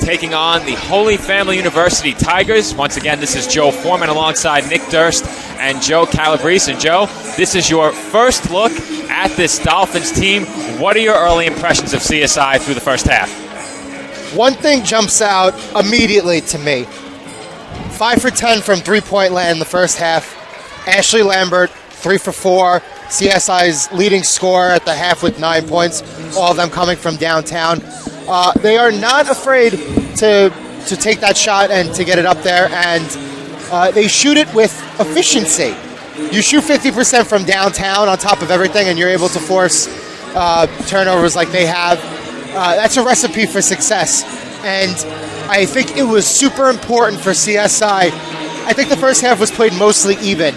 taking on the Holy Family University Tigers. Once again, this is Joe Foreman alongside Nick Durst and Joe Calabrese. And Joe, this is your first look at this Dolphins team. What are your early impressions of CSI through the first half? One thing jumps out immediately to me. 5 for 10 from three-point land in the first half. Ashley Lambert, 3 for 4. CSI's leading scorer at the half with 9 points, all of them coming from downtown. They are not afraid to take that shot and to get it up there, and they shoot it with efficiency. You shoot 50% from downtown on top of everything, and you're able to force turnovers like they have. That's a recipe for success, and I think it was super important for CSI. I think the first half was played mostly even,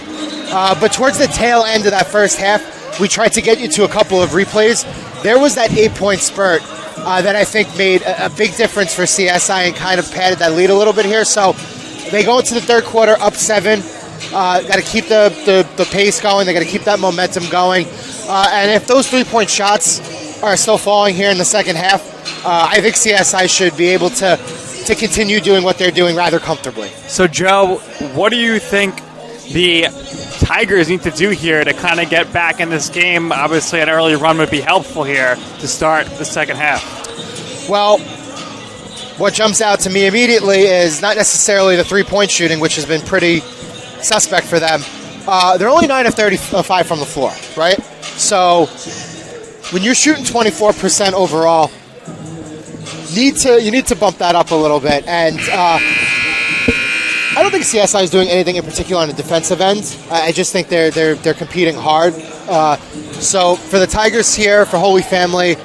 but towards the tail end of that first half, we tried to get you to a couple of replays. There was that 8-point spurt that I think made a big difference for CSI and kind of padded that lead a little bit here. So they go into the third quarter up 7. Got to keep the pace going. They got to keep that momentum going. And if those 3-point shots are still falling here in the second half, I think CSI should be able to continue doing what they're doing rather comfortably. So, Joe, what do you think the Tigers need to do here to kind of get back in this game? Obviously, an early run would be helpful here to start the second half. Well, what jumps out to me immediately is not necessarily the 3-point shooting, which has been pretty suspect for them. They're only 9 of 35 from the floor, right? So when you're shooting 24% overall, you need to bump that up a little bit. And I don't think CSI is doing anything in particular on the defensive end. I just think they're competing hard. So for the Tigers here, for Holy Family,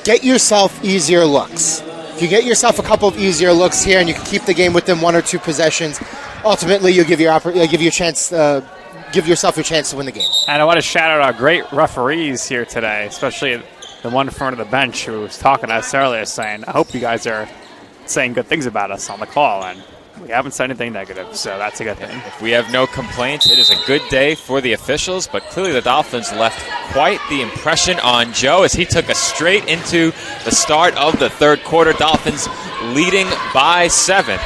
get yourself easier looks. If you get yourself a couple of easier looks here and you can keep the game within 1 or 2 possessions, ultimately you'll give yourself a chance to win the game. And I want to shout out our great referees here today, especially the one in front of the bench who was talking to us earlier saying, I hope you guys are saying good things about us on the call, and we haven't said anything negative, so that's a good thing. If we have no complaints, it is a good day for the officials, but clearly the Dolphins left quite the impression on Joe as he took us straight into the start of the third quarter. Dolphins leading by 7.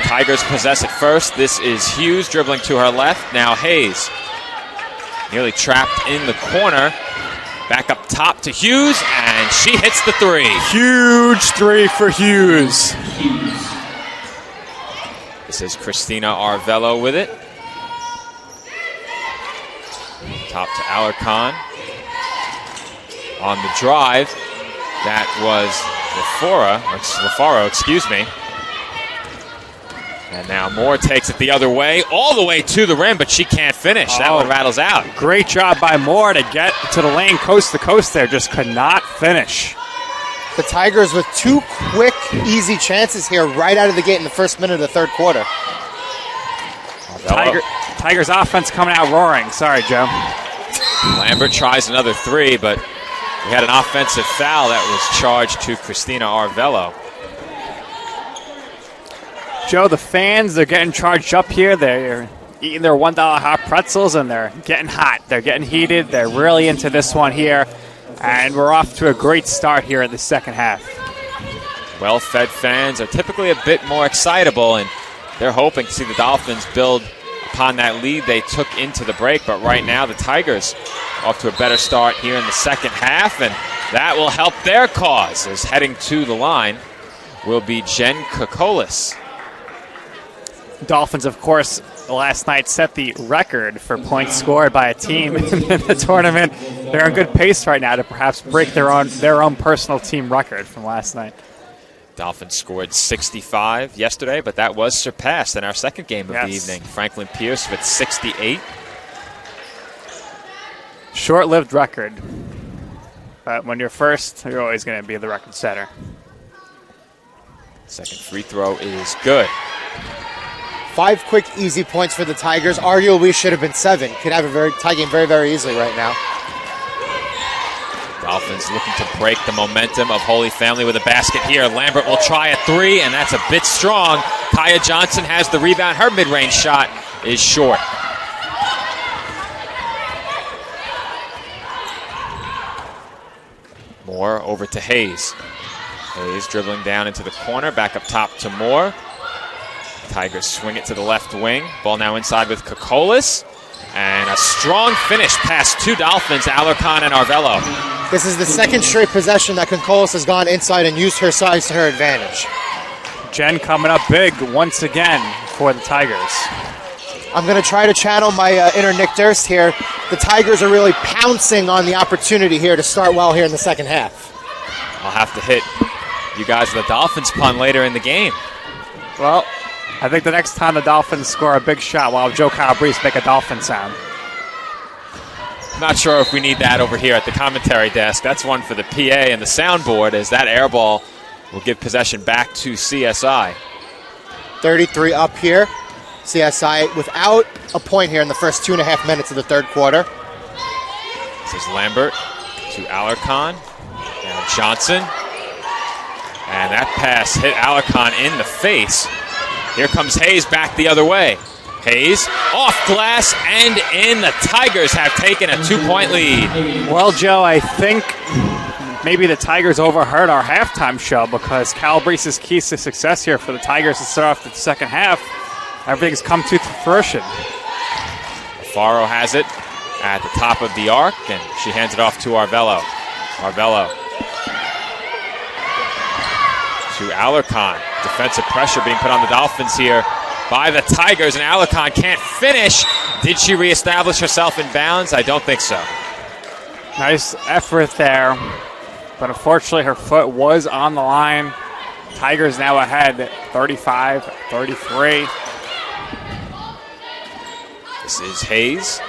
Tigers possess it first. This is Hughes dribbling to her left. Now Hayes nearly trapped in the corner. Back up top to Hughes, and she hits the 3. Huge 3 for Hughes. This is Christina Arvello with it. Top to Alarcon. On the drive, that was Lafaro, excuse me. And now Moore takes it the other way, all the way to the rim, but she can't finish. That one rattles out. Great job by Moore to get to the lane coast to coast there. Just could not finish. The Tigers with 2 quick, easy chances here right out of the gate in the first minute of the third quarter. Tigers offense coming out roaring. Sorry, Joe. Lambert tries another 3, but we had an offensive foul that was charged to Christina Arvello. Joe, the fans, they're getting charged up here. They're eating their $1 hot pretzels, and they're getting hot. They're getting heated. They're really into this one here. And we're off to a great start here in the second half. Well-fed fans are typically a bit more excitable, and they're hoping to see the Dolphins build upon that lead they took into the break. But right now, the Tigers off to a better start here in the second half, and that will help their cause, as heading to the line will be Jen Kokolis. Dolphins, of course, last night set the record for points scored by a team in the tournament. They're on good pace right now to perhaps break their own personal team record from last night. Dolphins scored 65 yesterday, but that was surpassed in our second game of the evening. Franklin Pierce with 68. Short-lived record, but when you're first, you're always going to be the record setter. Second free throw is good. 5 quick, easy points for the Tigers. Arguably should have been 7. Could have a tie game very, very easily right now. Dolphins looking to break the momentum of Holy Family with a basket here. Lambert will try a 3, and that's a bit strong. Kaya Johnson has the rebound. Her mid-range shot is short. Moore over to Hayes. Hayes dribbling down into the corner, back up top to Moore. Tigers swing it to the left wing. Ball now inside with Kokolis. And a strong finish past two Dolphins, Alarcon and Arvelo. This is the second straight possession that Kokolis has gone inside and used her size to her advantage. Jen coming up big once again for the Tigers. I'm going to try to channel my inner Nick Durst here. The Tigers are really pouncing on the opportunity here to start well here in the second half. I'll have to hit you guys with a Dolphins pun later in the game. Well, I think the next time the Dolphins score a big shot, we'll have Joe Calabrese make a Dolphin sound. Not sure if we need that over here at the commentary desk. That's one for the PA and the soundboard, as that air ball will give possession back to CSI. 33 up here. CSI without a point here in the first 2.5 minutes of the third quarter. This is Lambert to Alarcon. Now Johnson. And that pass hit Alarcon in the face. Here comes Hayes back the other way. Hayes off glass and in. The Tigers have taken a 2-point lead. Well, Joe, I think maybe the Tigers overheard our halftime show, because Calabrese's keys to success here for the Tigers to start off the second half, everything's come to fruition. Faro has it at the top of the arc, and she hands it off to Arvelo. Arvelo to Alarcon. Defensive pressure being put on the Dolphins here by the Tigers, and Alarcon can't finish. Did she reestablish herself in bounds? I don't think so. Nice effort there, but unfortunately her foot was on the line. Tigers now ahead 35-33. This is Hayes.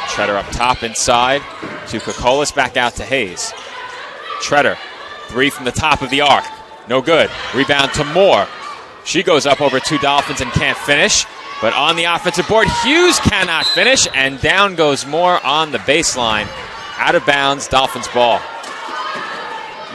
Treader up top inside to Kokolis, back out to Hayes. Treader, three from the top of the arc. No good. Rebound to Moore. She goes up over two Dolphins and can't finish. But on the offensive board, Hughes cannot finish, and down goes Moore on the baseline. Out of bounds, Dolphins ball.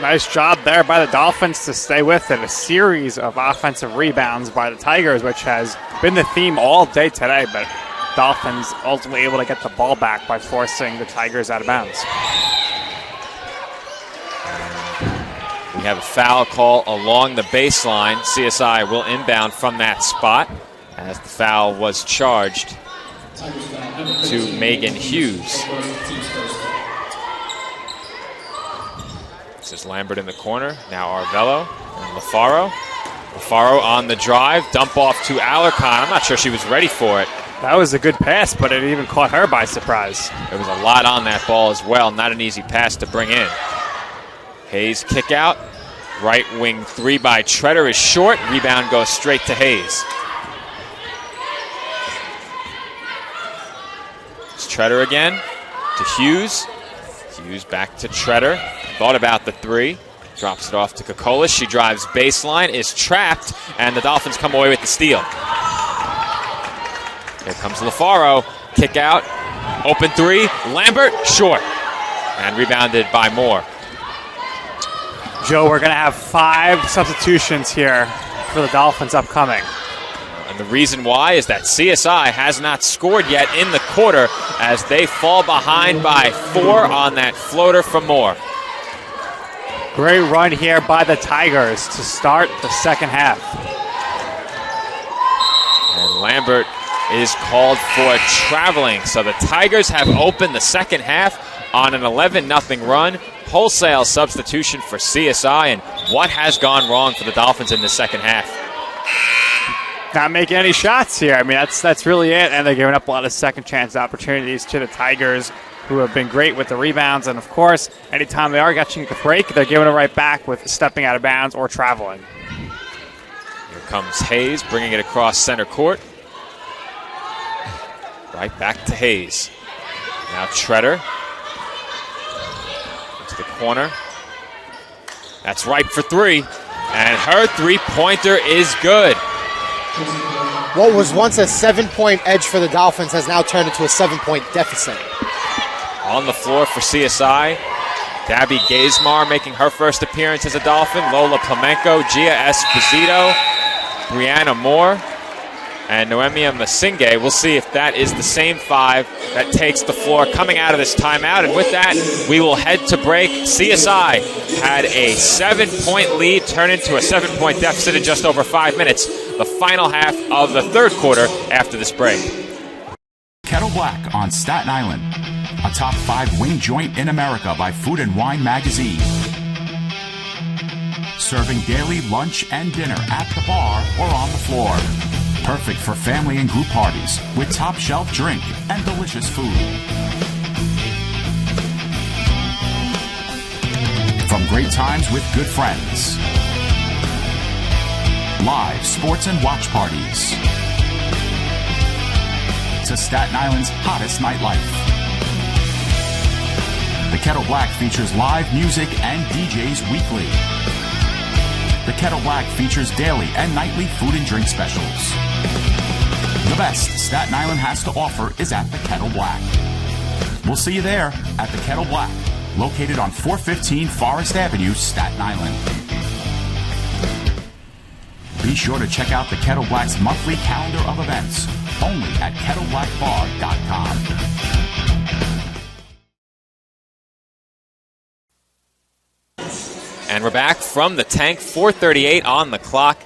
Nice job there by the Dolphins to stay with it. A series of offensive rebounds by the Tigers, which has been the theme all day today, but Dolphins ultimately able to get the ball back by forcing the Tigers out of bounds. We have a foul call along the baseline. CSI will inbound from that spot, as the foul was charged to Megan Hughes. This is Lambert in the corner. Now Arvelo and LaFaro. LaFaro on the drive. Dump off to Alarcon. I'm not sure she was ready for it. That was a good pass, but it even caught her by surprise. There was a lot on that ball as well. Not an easy pass to bring in. Hayes kick out. Right wing three by Treader is short. Rebound goes straight to Hayes. It's Treader again to Hughes. Hughes back to Treader. Thought about the three. Drops it off to Kokolis. She drives baseline, is trapped, and the Dolphins come away with the steal. Here comes LaFaro. Kick out. Open three. Lambert, short. And rebounded by Moore. Joe, we're going to have 5 substitutions here for the Dolphins upcoming. And the reason why is that CSI has not scored yet in the quarter, as they fall behind by 4 on that floater from Moore. Great run here by the Tigers to start the second half. And Lambert is called for traveling. So the Tigers have opened the second half on an 11-0 run. Wholesale substitution for CSI, and what has gone wrong for the Dolphins in the second half? Not making any shots here. I mean, that's really it, and they're giving up a lot of second chance opportunities to the Tigers, who have been great with the rebounds. And, of course, anytime they are catching a break, they're giving it right back with stepping out of bounds or traveling. Here comes Hayes, bringing it across center court. Right back to Hayes. Now Treader. Into the corner. That's right for three. And her three-pointer is good. What was once a 7-point edge for the Dolphins has now turned into a 7-point deficit. On the floor for CSI, Gabby Gazmar making her first appearance as a Dolphin. Lola Plamenco, Gia Esposito, Brianna Moore. and Noemia Masinge. We'll see if that is the same 5 that takes the floor coming out of this timeout. And with that, we will head to break. CSI had a 7-point lead turn into a 7-point deficit in just over 5 minutes. The final half of the third quarter after this break. Kettle Black on Staten Island, a top 5 wing joint in America by Food and Wine magazine. Serving daily lunch and dinner at the bar or on the floor. Perfect for family and group parties with top shelf drink and delicious food. From great times with good friends. Live sports and watch parties. To Staten Island's hottest nightlife. The Kettle Black features live music and DJs weekly. The Kettle Black features daily and nightly food and drink specials. The best Staten Island has to offer is at the Kettle Black. We'll see you there at the Kettle Black, located on 415 Forest Avenue, Staten Island. Be sure to check out the Kettle Black's monthly calendar of events, only at kettleblackbar.com. And we're back from the tank, 4:38 on the clock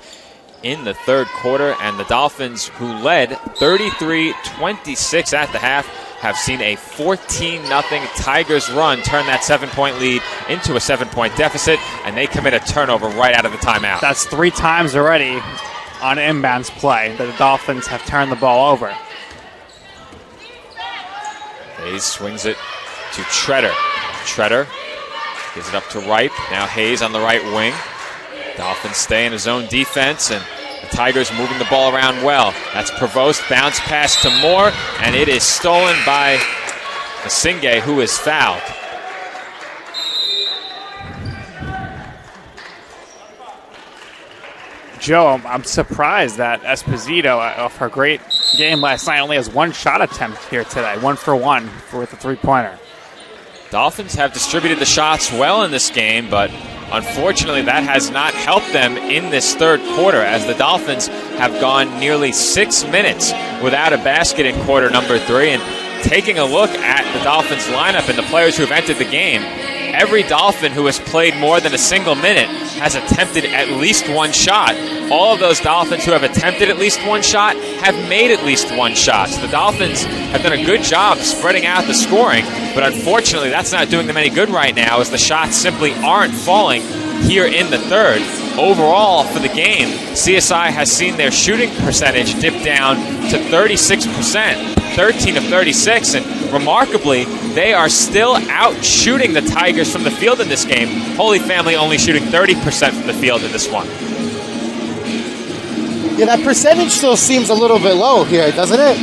in the third quarter, and the Dolphins, who led 33-26 at the half, have seen a 14-0 Tigers run turn that 7-point lead into a 7-point deficit, and they commit a turnover right out of the timeout. That's 3 times already on inbounds play that the Dolphins have turned the ball over. Hayes swings it to Treader. Treader gives it up to Ripe. Now Hayes on the right wing. Dolphins stay in his own defense, and the Tigers moving the ball around well. That's Provost, bounce pass to Moore, and it is stolen by Masinge, who is fouled. Joe, I'm surprised that Esposito, off her great game last night, only has 1 shot attempt here today. 1 for 1 with a 3-pointer. Dolphins have distributed the shots well in this game, but unfortunately that has not helped them in this third quarter, as the Dolphins have gone nearly 6 minutes without a basket in quarter number 3. And taking a look at the Dolphins lineup and the players who have entered the game, every Dolphin who has played more than a single minute has attempted at least 1 shot. All of those Dolphins who have attempted at least 1 shot have made at least 1 shot. So the Dolphins have done a good job spreading out the scoring, but unfortunately that's not doing them any good right now, as the shots simply aren't falling here in the third. Overall for the game, CSI has seen their shooting percentage dip down to 36%, 13 of 36, and remarkably, they are still out shooting the Tigers from the field in this game. Holy Family only shooting 30% from the field in this one. Yeah, that percentage still seems a little bit low here, doesn't it?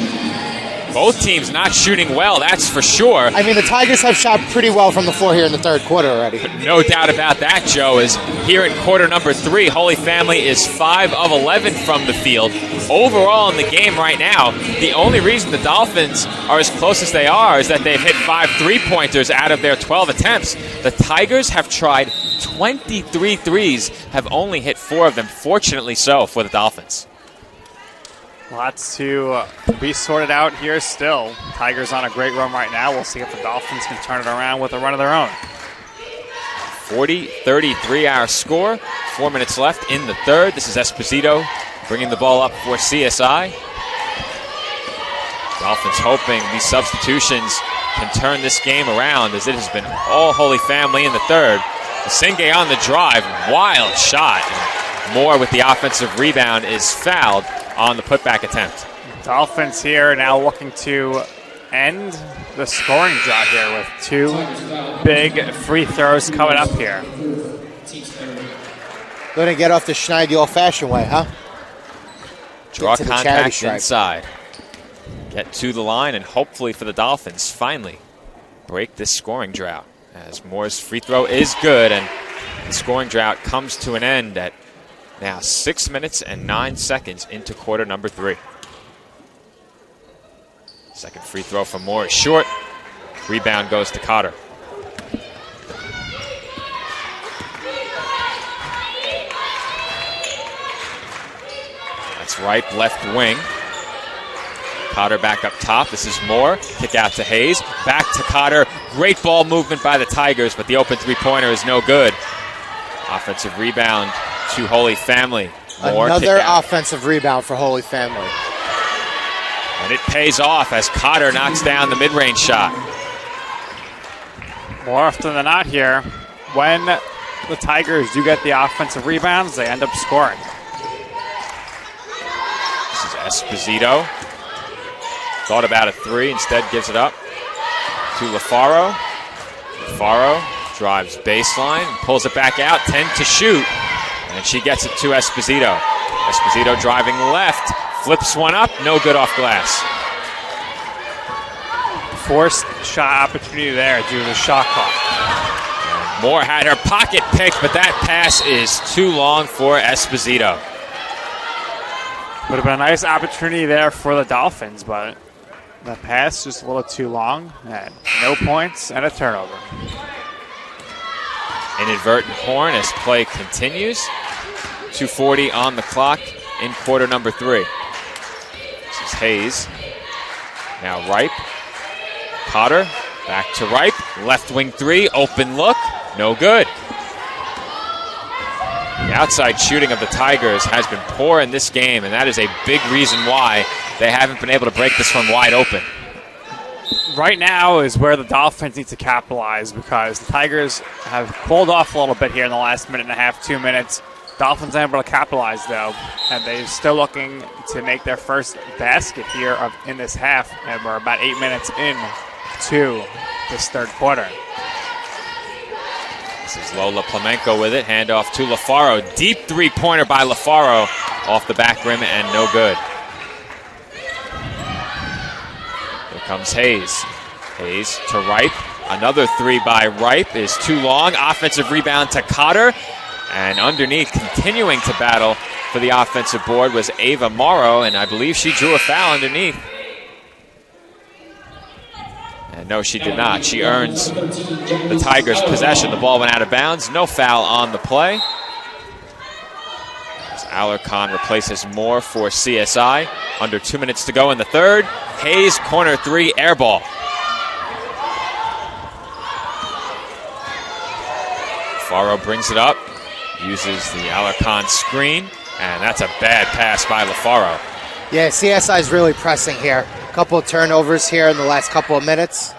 Both teams not shooting well, that's for sure. I mean, the Tigers have shot pretty well from the floor here in the third quarter already. No doubt about that, Joe, is here in quarter number 3, Holy Family is 5 of 11 from the field. Overall in the game right now, the only reason the Dolphins are as close as they are is that they've hit 5 3-pointers out of their 12 attempts. The Tigers have tried 23 threes, have only hit 4 of them, fortunately so for the Dolphins. Lots to be sorted out here still. Tigers on a great run right now. We'll see if the Dolphins can turn it around with a run of their own. 40-33 our score. 4 minutes left in the third. This is Esposito bringing the ball up for CSI. Dolphins hoping these substitutions can turn this game around, as it has been all Holy Family in the third. Masinge on the drive. Wild shot. Moore with the offensive rebound is fouled on the putback attempt. Dolphins here now looking to end the scoring drought here with 2 big free throws coming up here. Going to get off the Schneid the old-fashioned way, huh? Draw contact inside. Get to the line, and hopefully for the Dolphins, finally break this scoring drought, as Moore's free throw is good, and the scoring drought comes to an end at now 6 minutes and 9 seconds into quarter number 3. Second free throw from Moore is short. Rebound goes to Cotter. That's right, left wing. Cotter back up top. This is Moore. Kick out to Hayes. Back to Cotter. Great ball movement by the Tigers, but the open three-pointer is no good. Offensive rebound to Holy Family. Moore, another offensive rebound for Holy Family. And it pays off as Cotter knocks down the mid-range shot. More often than not here, when the Tigers do get the offensive rebounds, they end up scoring. This is Esposito. Thought about a three, instead gives it up to LaFaro. LaFaro drives baseline, pulls it back out, 10 to shoot, and she gets it to Esposito. Esposito driving left, flips one up, no good off glass. Forced shot opportunity there due to the shot clock. Moore had her pocket picked, but that pass is too long for Esposito. Would have been a nice opportunity there for the Dolphins, but the pass just a little too long. And no points and a turnover. Inadvertent horn as play continues. 2:40 on the clock in quarter number 3. This is Hayes. Now Ripe. Cotter back to Ripe. Left wing three. Open look. No good. The outside shooting of the Tigers has been poor in this game, and that is a big reason why they haven't been able to break this one wide open. Right now is where the Dolphins need to capitalize because the Tigers have pulled off a little bit here in the last minute and a half, 2 minutes. Dolphins are able to capitalize, though, and they're still looking to make their first basket here in this half, and we're about 8 minutes in to this third quarter. This is Lola Plamenco with it. Handoff to LaFaro. Deep three-pointer by LaFaro off the back rim and no good. Here comes Hayes. Hayes to Ripe. Another three by Ripe is too long. Offensive rebound to Cotter. And underneath, continuing to battle for the offensive board was Ava Morrow, and I believe she drew a foul underneath. And no, she did not. She earns the Tigers possession. The ball went out of bounds. No foul on the play. As Alarcon replaces Moore for CSI. Under 2 minutes to go in the third. Hayes, corner three, air ball. Faro brings it up. Uses the Alarcon screen. And that's a bad pass by LaFaro. Yeah, CSI is really pressing here. A couple of turnovers here in the last couple of minutes.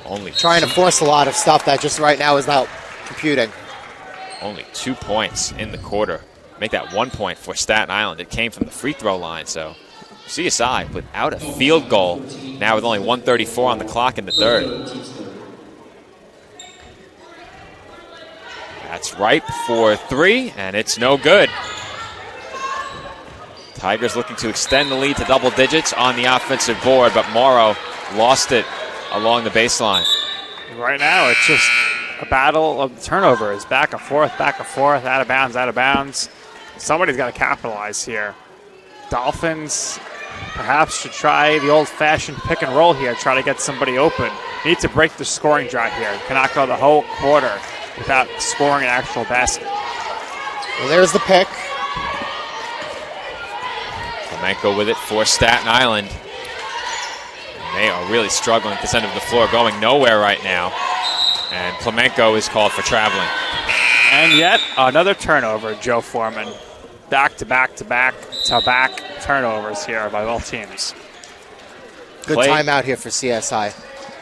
Only trying to force a lot of stuff that just right now is not computing. Only 2 points in the quarter. Make that 1 point for Staten Island. It came from the free throw line, so CSI without a field goal, now with only 1:34 on the clock in the third. That's Ripe for three, and it's no good. Tigers looking to extend the lead to double digits on the offensive board, but Morrow lost it along the baseline. Right now, it's just a battle of turnovers. Back and forth, out of bounds, out of bounds. Somebody's got to capitalize here. Dolphins perhaps should try the old-fashioned pick and roll here, try to get somebody open. Need to break the scoring drought here. Cannot go the whole quarter without scoring an actual basket. Well, there's the pick. Plamenco with it for Staten Island. And they are really struggling at this end of the floor, going nowhere right now. And Plamenco is called for traveling. And yet another turnover, Joe Foreman. Back-to-back turnovers here by both teams. Good timeout here for CSI.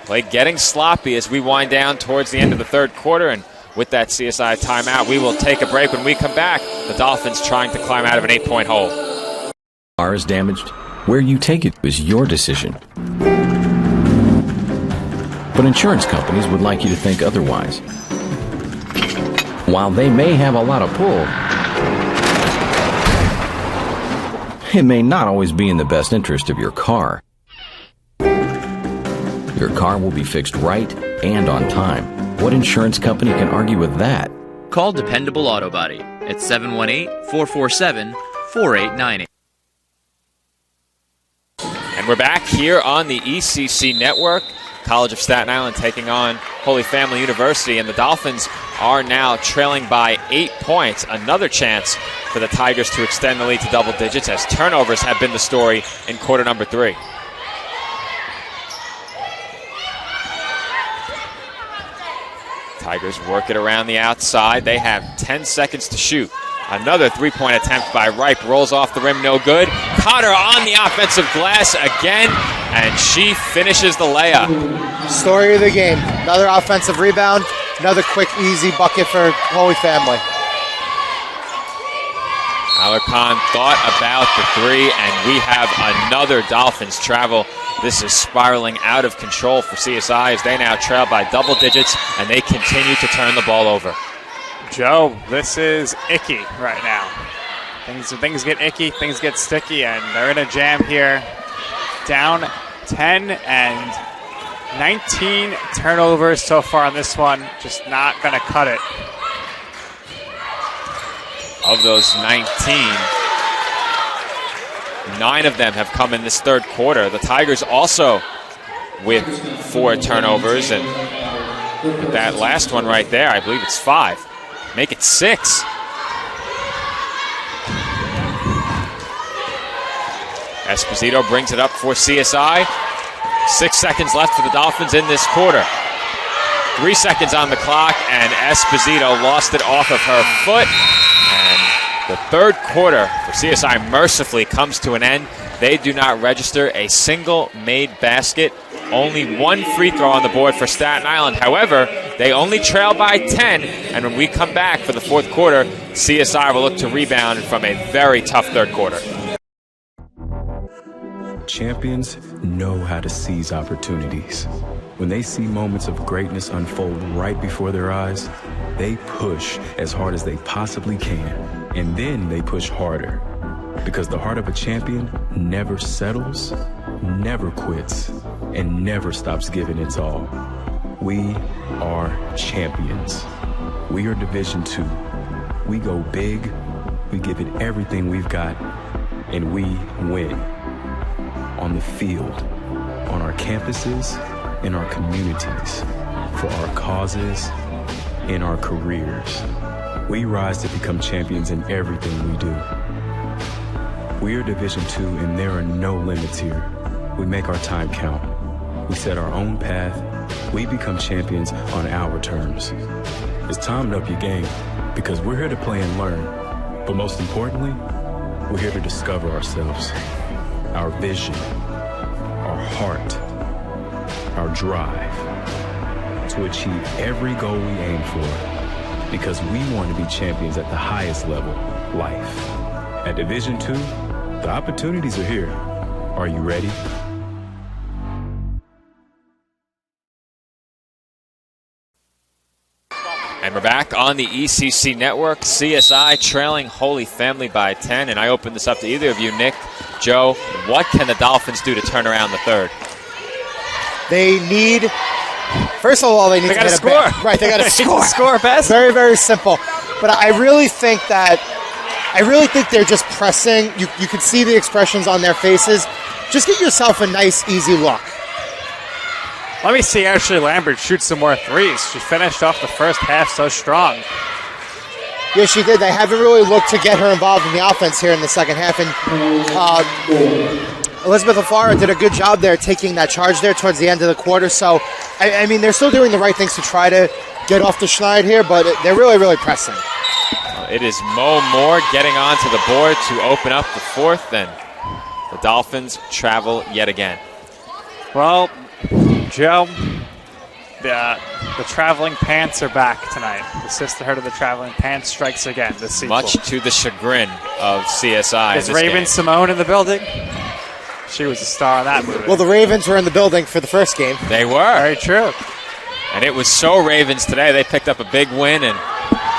Play getting sloppy as we wind down towards the end of the third quarter, and with that CSI timeout, we will take a break. When we come back, the Dolphins trying to climb out of an 8-point hole. Car is damaged. Where you take it is your decision. But insurance companies would like you to think otherwise. While they may have a lot of pull, it may not always be in the best interest of your car. Your car will be fixed right and on time. What insurance company can argue with that? Call Dependable Auto Body at 718-447-4898. And we're back here on the ECC Network. College of Staten Island taking on Holy Family University, and the Dolphins are now trailing by 8 points. Another chance for the Tigers to extend the lead to double digits, as turnovers have been the story in quarter number 3. Tigers work it around the outside. They have 10 seconds to shoot. Another three-point attempt by Ripe rolls off the rim, no good. Cotter on the offensive glass again, and she finishes the layup. Story of the game. Another offensive rebound, another quick, easy bucket for Holy Family. Alarcon thought about the three, and we have another Dolphins travel. This is spiraling out of control for CSI as they now trail by double digits, and they continue to turn the ball over. Joe, this is icky right now. Things get icky, things get sticky, and they're in a jam here. Down 10 and 19 turnovers so far on this one. Just not going to cut it. Of those 19, 9 of them have come in this third quarter. The Tigers also with 4 turnovers, and with that last one right there, I believe it's 5. Make it 6. Esposito brings it up for CSI. 6 seconds left for the Dolphins in this quarter. 3 seconds on the clock, and Esposito lost it off of her foot. And the third quarter for CSI mercifully comes to an end. They do not register a single made basket. Only 1 free throw on the board for Staten Island. However, they only trail by 10. And when we come back for the fourth quarter, CSI will look to rebound from a very tough third quarter. Champions know how to seize opportunities. When they see moments of greatness unfold right before their eyes, they push as hard as they possibly can, and then they push harder. Because the heart of a champion never settles, never quits, and never stops giving its all. We are champions. We are Division II. We go big, we give it everything we've got, and we win. On the field, on our campuses, in our communities, for our causes, in our careers. We rise to become champions in everything we do. We are Division II, and there are no limits here. We make our time count. We set our own path. We become champions on our terms. It's time to up your game, because we're here to play and learn. But most importantly, we're here to discover ourselves, our vision, our heart, our drive to achieve every goal we aim for, because we want to be champions at the highest level, life. At Division II, the opportunities are here. Are you ready? And we're back on the ECC network. CSI trailing Holy Family by 10. And I open this up to either of you, Nick, Joe. What can the Dolphins do to turn around the third? They need, first of all, they need to get a score. Right, they got to score. Score best. Very, very simple. But I really think they're just pressing. You can see the expressions on their faces. Just get yourself a nice, easy look. Let me see Ashley Lambert shoot some more threes. She finished off the first half so strong. Yeah, she did. They haven't really looked to get her involved in the offense here in the second half. And Elizabeth Afara did a good job there taking that charge there towards the end of the quarter. So, I mean, they're still doing the right things to try to get off the schneid here, but they're really, really pressing. It is Mo Moore getting onto the board to open up the fourth, and the Dolphins travel yet again. Well, Joe, the Traveling Pants are back tonight. The Sisterhood of the Traveling Pants strikes again this sequel. Much to the chagrin of CSI. Is Raven Simone in the building? She was a star in that movie. Well, the Ravens were in the building for the first game. They were. Very true. And it was so Ravens today. They picked up a big win and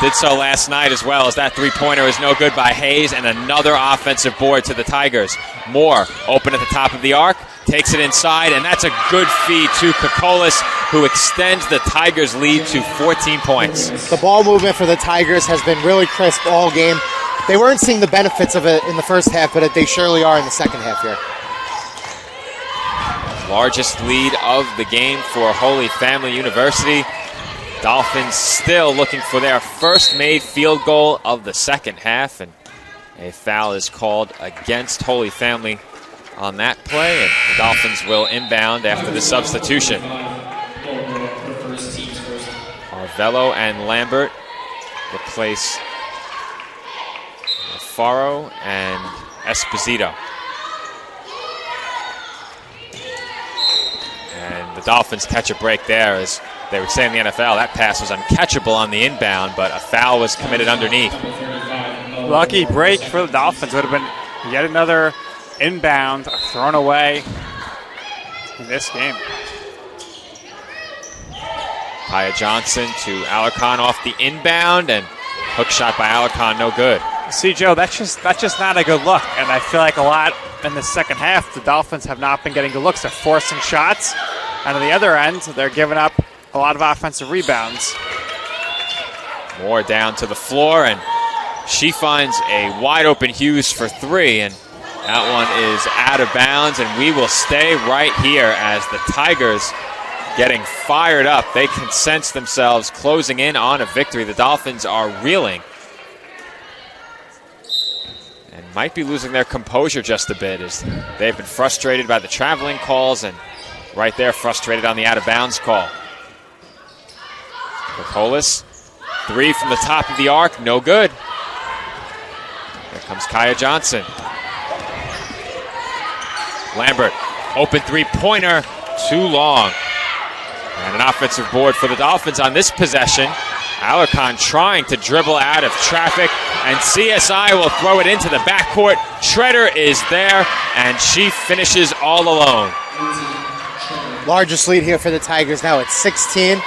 did so last night as well, as that three-pointer is no good by Hayes, and another offensive board to the Tigers. Moore open at the top of the arc, takes it inside, and that's a good feed to Kokolis, who extends the Tigers' lead to 14 points. The ball movement for the Tigers has been really crisp all game. They weren't seeing the benefits of it in the first half, but they surely are in the second half here. Largest lead of the game for Holy Family University. Dolphins still looking for their first made field goal of the second half, and A foul is called against Holy Family on that play, and the Dolphins will inbound after the substitution. Arvello and Lambert replace Faro and Esposito. And the Dolphins catch a break there. As they would say in the NFL, that pass was uncatchable on the inbound, but a foul was committed underneath. Lucky break for the Dolphins. Would have been yet another inbound thrown away in this game. Kaya Johnson to Alarcon off the inbound, and hook shot by Alarcon, no good. See, Joe, that's just not a good look. And I feel like a lot in the second half, the Dolphins have not been getting good looks. They're forcing shots. And on the other end, they're giving up a lot of offensive rebounds. Moore down to the floor, and she finds a wide open Hughes for three, and that one is out of bounds, and we will stay right here as the Tigers getting fired up. They can sense themselves closing in on a victory. The Dolphins are reeling and might be losing their composure just a bit as they've been frustrated by the traveling calls, and right there frustrated on the out of bounds call. Kokolis, three from the top of the arc, no good. Here comes Kaya Johnson. Lambert, open three-pointer, too long. And an offensive board for the Dolphins on this possession. Alarcon trying to dribble out of traffic, and CSI will throw it into the backcourt. Shredder is there, and she finishes all alone. Largest lead here for the Tigers now at 16.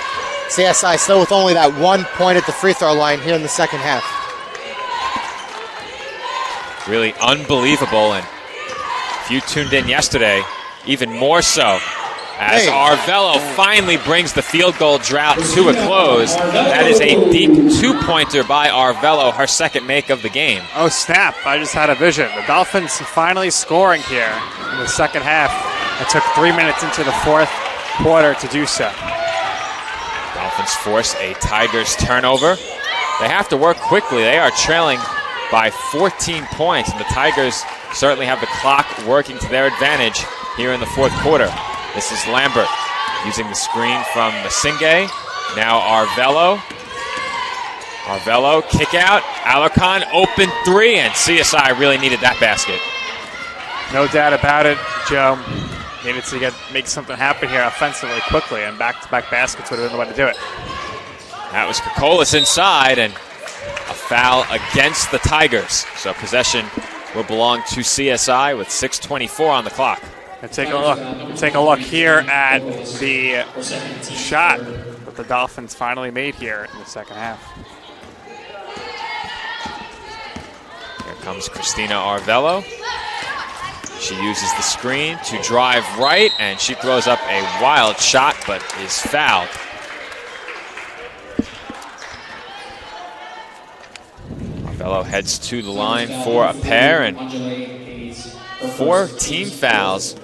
CSI still with only that 1 point at the free throw line here in the second half. Really unbelievable, and if you tuned in yesterday, even more so, as Arvello finally brings the field goal drought to a close. That is a deep two-pointer by Arvello, her second make of the game. Oh, snap. I just had a vision. The Dolphins finally scoring here in the second half. It took 3 minutes into the fourth quarter to do so. Dolphins force a Tigers turnover. They have to work quickly. They are trailing by 14 points, and the Tigers certainly have the clock working to their advantage here in the fourth quarter. This is Lambert using the screen from Masinghe. Now Arvello. Arvello, kick out. Alarcon, open three, and CSI really needed that basket. No doubt about it, Joe. Needed to make something happen here offensively quickly, and back-to-back baskets would have been the way to do it. That was Kokolis inside, and a foul against the Tigers. So possession will belong to CSI with 6:24 on the clock. And take a look here at the shot that the Dolphins finally made here in the second half. Here comes Christina Arvello. She uses the screen to drive right, and she throws up a wild shot, but is fouled. Arvello heads to the line for a pair, and 4 team fouls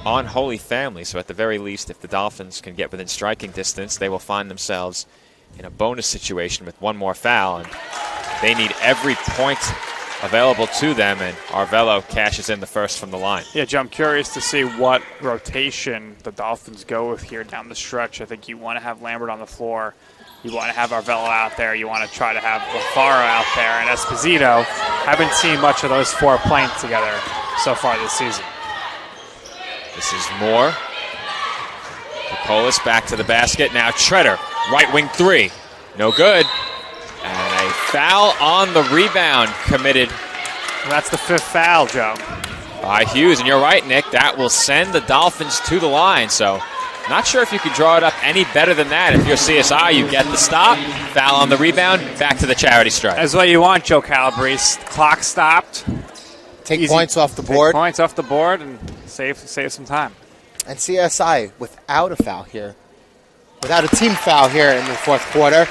on Holy Family. So at the very least, if the Dolphins can get within striking distance, they will find themselves in a bonus situation with one more foul, and they need every point available to them, and Arvello cashes in the first from the line. Yeah, Joe, I'm curious to see what rotation the Dolphins go with here down the stretch. I think you want to have Lambert on the floor. You want to have Arvello out there. You want to try to have Lafaro out there, and Esposito. Haven't seen much of those four playing together so far this season. This is Moore. Kokolis back to the basket. Now Shredder, right wing three. No good. And a foul on the rebound committed. And that's the 5th foul, Joe. By Hughes. And you're right, Nick. That will send the Dolphins to the line. So not sure if you could draw it up any better than that. If you're CSI, you get the stop. Foul on the rebound. Back to the charity stripe. That's what you want, Joe Calabrese. Clock stopped. Take points off the board. Take points off the board and save some time. And CSI without a foul here. Without a team foul here in the fourth quarter.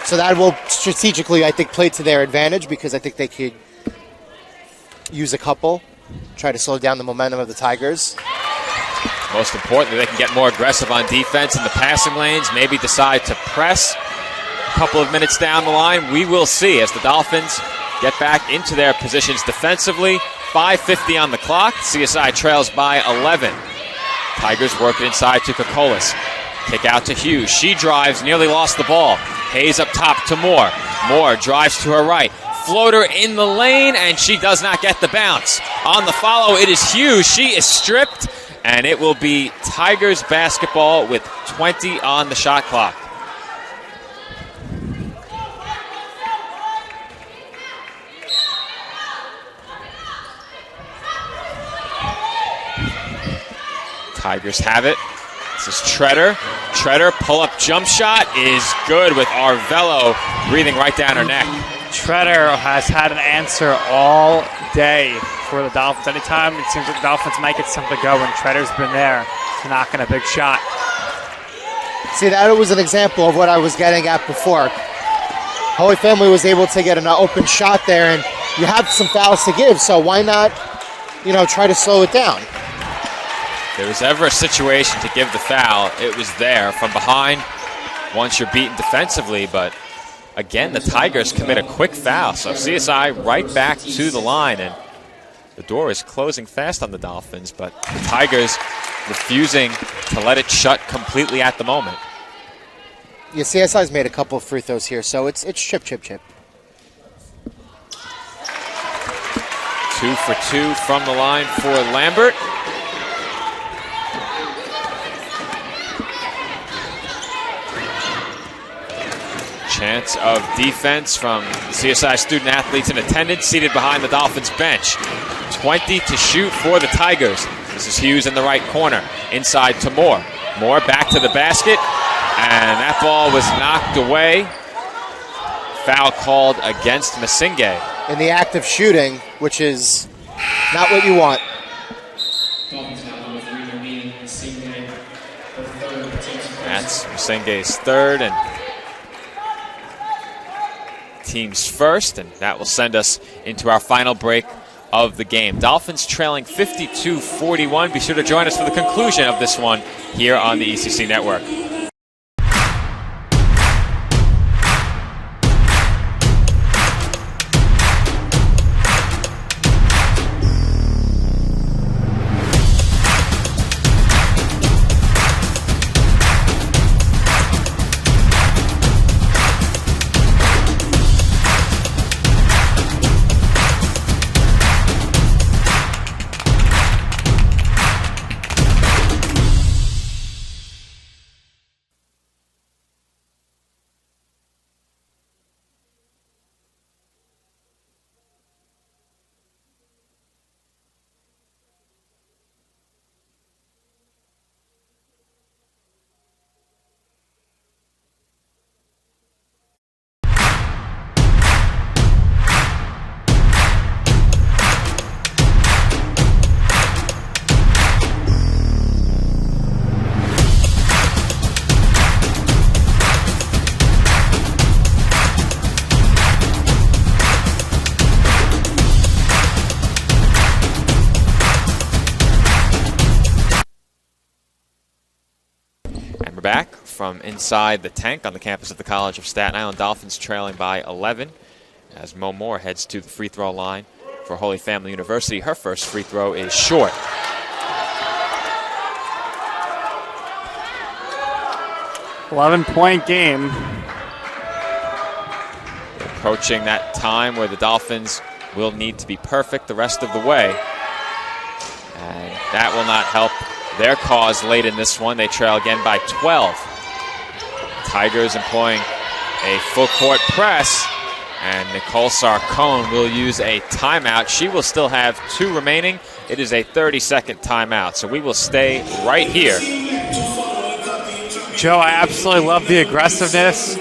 So that will strategically, I think, play to their advantage, because I think they could use a couple, try to slow down the momentum of the Tigers. Most importantly, they can get more aggressive on defense in the passing lanes, maybe decide to press a couple of minutes down the line. We will see as the Dolphins get back into their positions defensively. 5:50 on the clock. CSI trails by 11. Tigers work it inside to Kokolis. Kick out to Hughes. She drives, nearly lost the ball. Hayes up top to Moore. Moore drives to her right. Floater in the lane, and she does not get the bounce. On the follow, it is Hughes. She is stripped, and it will be Tigers basketball with 20 on the shot clock. Tigers have it. This is Treader. Treader, pull-up jump shot is good with Arvello breathing right down her neck. Treader has had an answer all day for the Dolphins. Anytime it seems like the Dolphins might get something to go, and Treader's been there to knock in a big shot. See, that was an example of what I was getting at before. Holy Family was able to get an open shot there, and you have some fouls to give, so why not, try to slow it down? If there was ever a situation to give the foul, it was there from behind once you're beaten defensively. But again, the Tigers commit a quick foul. So CSI right back to the line, and the door is closing fast on the Dolphins, but the Tigers refusing to let it shut completely at the moment. Yeah, CSI's made a couple of free throws here, so it's chip, chip, chip. 2 for 2 from the line for Lambert. Chance of defense from CSI student athletes in attendance seated behind the Dolphins bench. 20 to shoot for the Tigers. This is Hughes in the right corner. Inside to Moore. Moore back to the basket. And that ball was knocked away. Foul called against Masinge. In the act of shooting, which is not what you want. That's Masinge's third and team's first, and that will send us into our final break of the game. Dolphins trailing 52-41. Be sure to join us for the conclusion of this one here on the ECC Network. Back from inside the tank on the campus of the College of Staten Island. Dolphins trailing by 11 as Mo Moore heads to the free throw line for Holy Family University. Her first free throw is short. $11-point game. Approaching that time where the Dolphins will need to be perfect the rest of the way. And that will not help their cause late in this one. They trail again by 12. Tigers employing a full court press, and Nicole Sarcone will use a timeout. She will still have 2 remaining. It is a 30-second timeout, so we will stay right here. Joe, I absolutely love the aggressiveness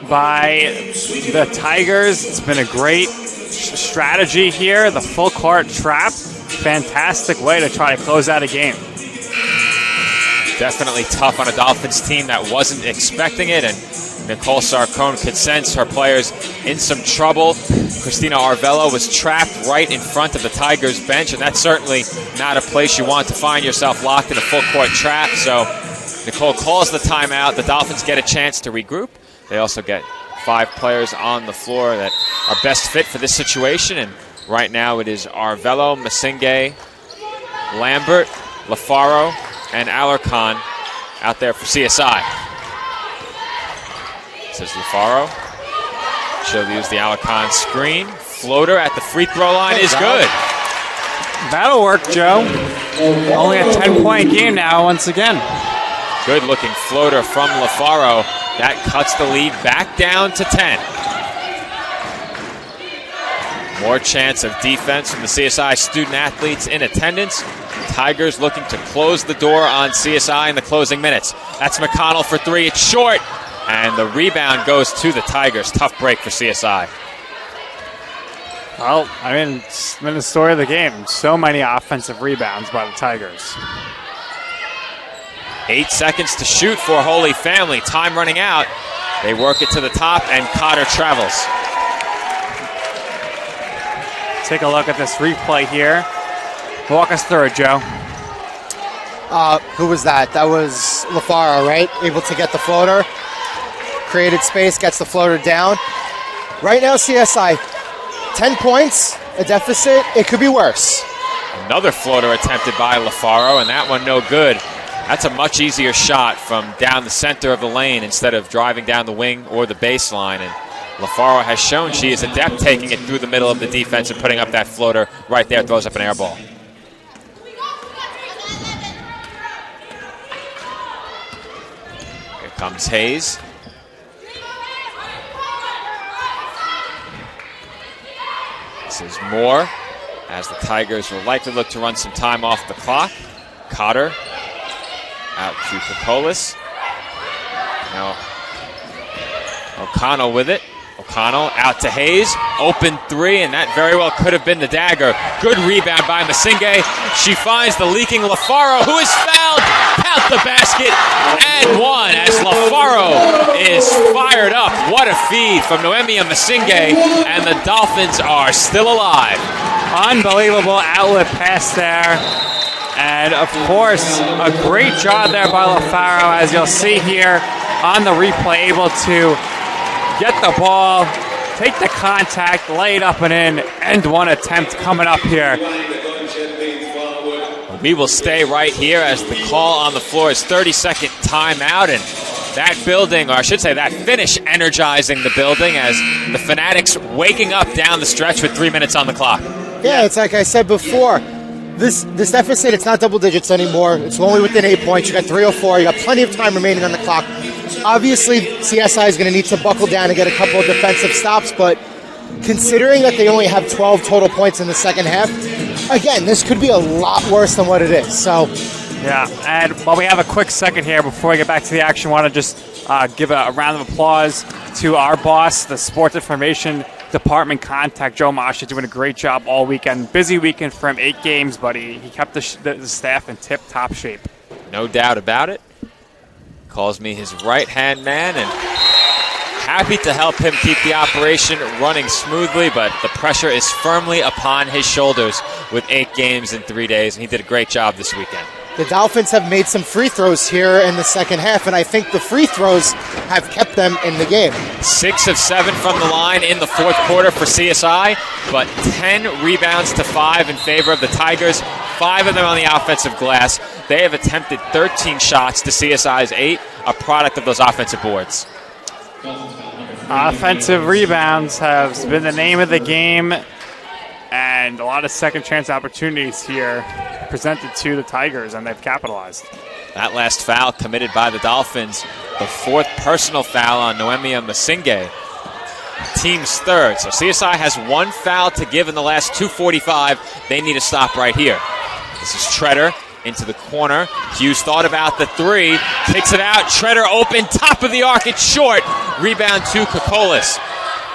by the Tigers. It's been a great strategy here. The full court trap, fantastic way to try to close out a game. Definitely tough on a Dolphins team that wasn't expecting it, and Nicole Sarcone could sense her players in some trouble. Christina Arvello was trapped right in front of the Tigers bench, and that's certainly not a place you want to find yourself locked in a full court trap. So Nicole calls the timeout. The Dolphins get a chance to regroup. They also get 5 players on the floor that are best fit for this situation, and right now it is Arvelo, Masinge, Lambert, LaFaro, and Alarcon out there for CSI. This is LaFaro. She'll use the Alarcon screen. Floater at the free throw line is good. That'll work, Joe. Only a 10-point game now once again. Good looking floater from LaFaro. That cuts the lead back down to 10. More chance of defense from the CSI student athletes in attendance. Tigers looking to close the door on CSI in the closing minutes. That's McConnell for 3. It's short. And the rebound goes to the Tigers. Tough break for CSI. Well, I mean, it's been the story of the game. So many offensive rebounds by the Tigers. 8 seconds to shoot for Holy Family. Time running out. They work it to the top, and Cotter travels. Take a look at this replay here. Walk us through it, Joe. Who was that? That was LaFaro, right? Able to get the floater. Created space, gets the floater down. Right now, CSI, 10 points, a deficit. It could be worse. Another floater attempted by LaFaro, and that one no good. That's a much easier shot from down the center of the lane instead of driving down the wing or the baseline. And LaFaro has shown she is adept taking it through the middle of the defense and putting up that floater right there, throws up an air ball. Here comes Hayes. This is Moore, as the Tigers will likely look to run some time off the clock. Cotter out to Kokolis. Now O'Connell with it. O'Connell out to Hayes. Open 3, and that very well could have been the dagger. Good rebound by Masinge. She finds the leaking LaFaro, who is fouled. Count the basket and 1 as LaFaro is fired up. What a feed from Noemia Masinge, and the Dolphins are still alive. Unbelievable outlet pass there. And, of course, a great job there by LaFaro, as you'll see here on the replay, able to get the ball, take the contact, lay it up and in, end 1 attempt coming up here. We will stay right here as the call on the floor is 30-second timeout, and that building, or I should say that finish, energizing the building as the Fanatics waking up down the stretch with 3 minutes on the clock. Yeah, it's like I said before. This deficit, it's not double digits anymore. It's only within 8 points. You got 3:04. You got plenty of time remaining on the clock. Obviously, CSI is going to need to buckle down and get a couple of defensive stops, but considering that they only have 12 total points in the second half, again, this could be a lot worse than what it is. So, yeah, and while we have a quick second here before we get back to the action, I want to just give a round of applause to our boss, the Sports Information Department contact, Joe Masha, doing a great job all weekend. Busy weekend for him, 8 games, but he kept the staff in tip-top shape. No doubt about it. Calls me his right-hand man, and happy to help him keep the operation running smoothly, but the pressure is firmly upon his shoulders with 8 games in 3 days, and he did a great job this weekend. The Dolphins have made some free throws here in the second half, and I think the free throws have kept them in the game. 6 of 7 from the line in the fourth quarter for CSI, but 10 rebounds to 5 in favor of the Tigers, 5 of them on the offensive glass. They have attempted 13 shots to CSI's 8, a product of those offensive boards. Offensive rebounds have been the name of the game, and a lot of second chance opportunities here presented to the Tigers, and they've capitalized. That last foul committed by the Dolphins, the 4th personal foul on Noemia Masinge, team's 3rd. So CSI has 1 foul to give in the last 2:45. They need to stop right here. This is Treader into the corner. Hughes thought about the 3, kicks it out. Treader open, top of the arc, it's short. Rebound to Kokolis.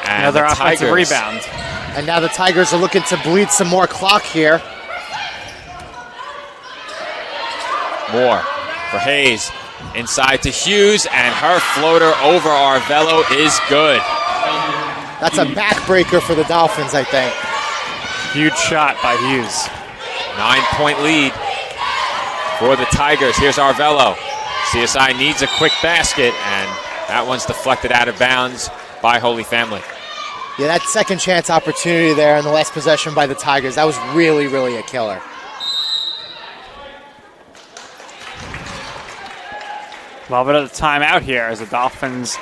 And another offensive rebound. And now the Tigers are looking to bleed some more clock here. Moore for Hayes. Inside to Hughes, and her floater over Arvelo is good. That's a backbreaker for the Dolphins, I think. Huge shot by Hughes. 9-point lead for the Tigers. Here's Arvelo. CSI needs a quick basket, and that one's deflected out of bounds by Holy Family. Yeah, that second chance opportunity there in the last possession by the Tigers, that was really, really a killer. Well, but at the timeout here, as the Dolphins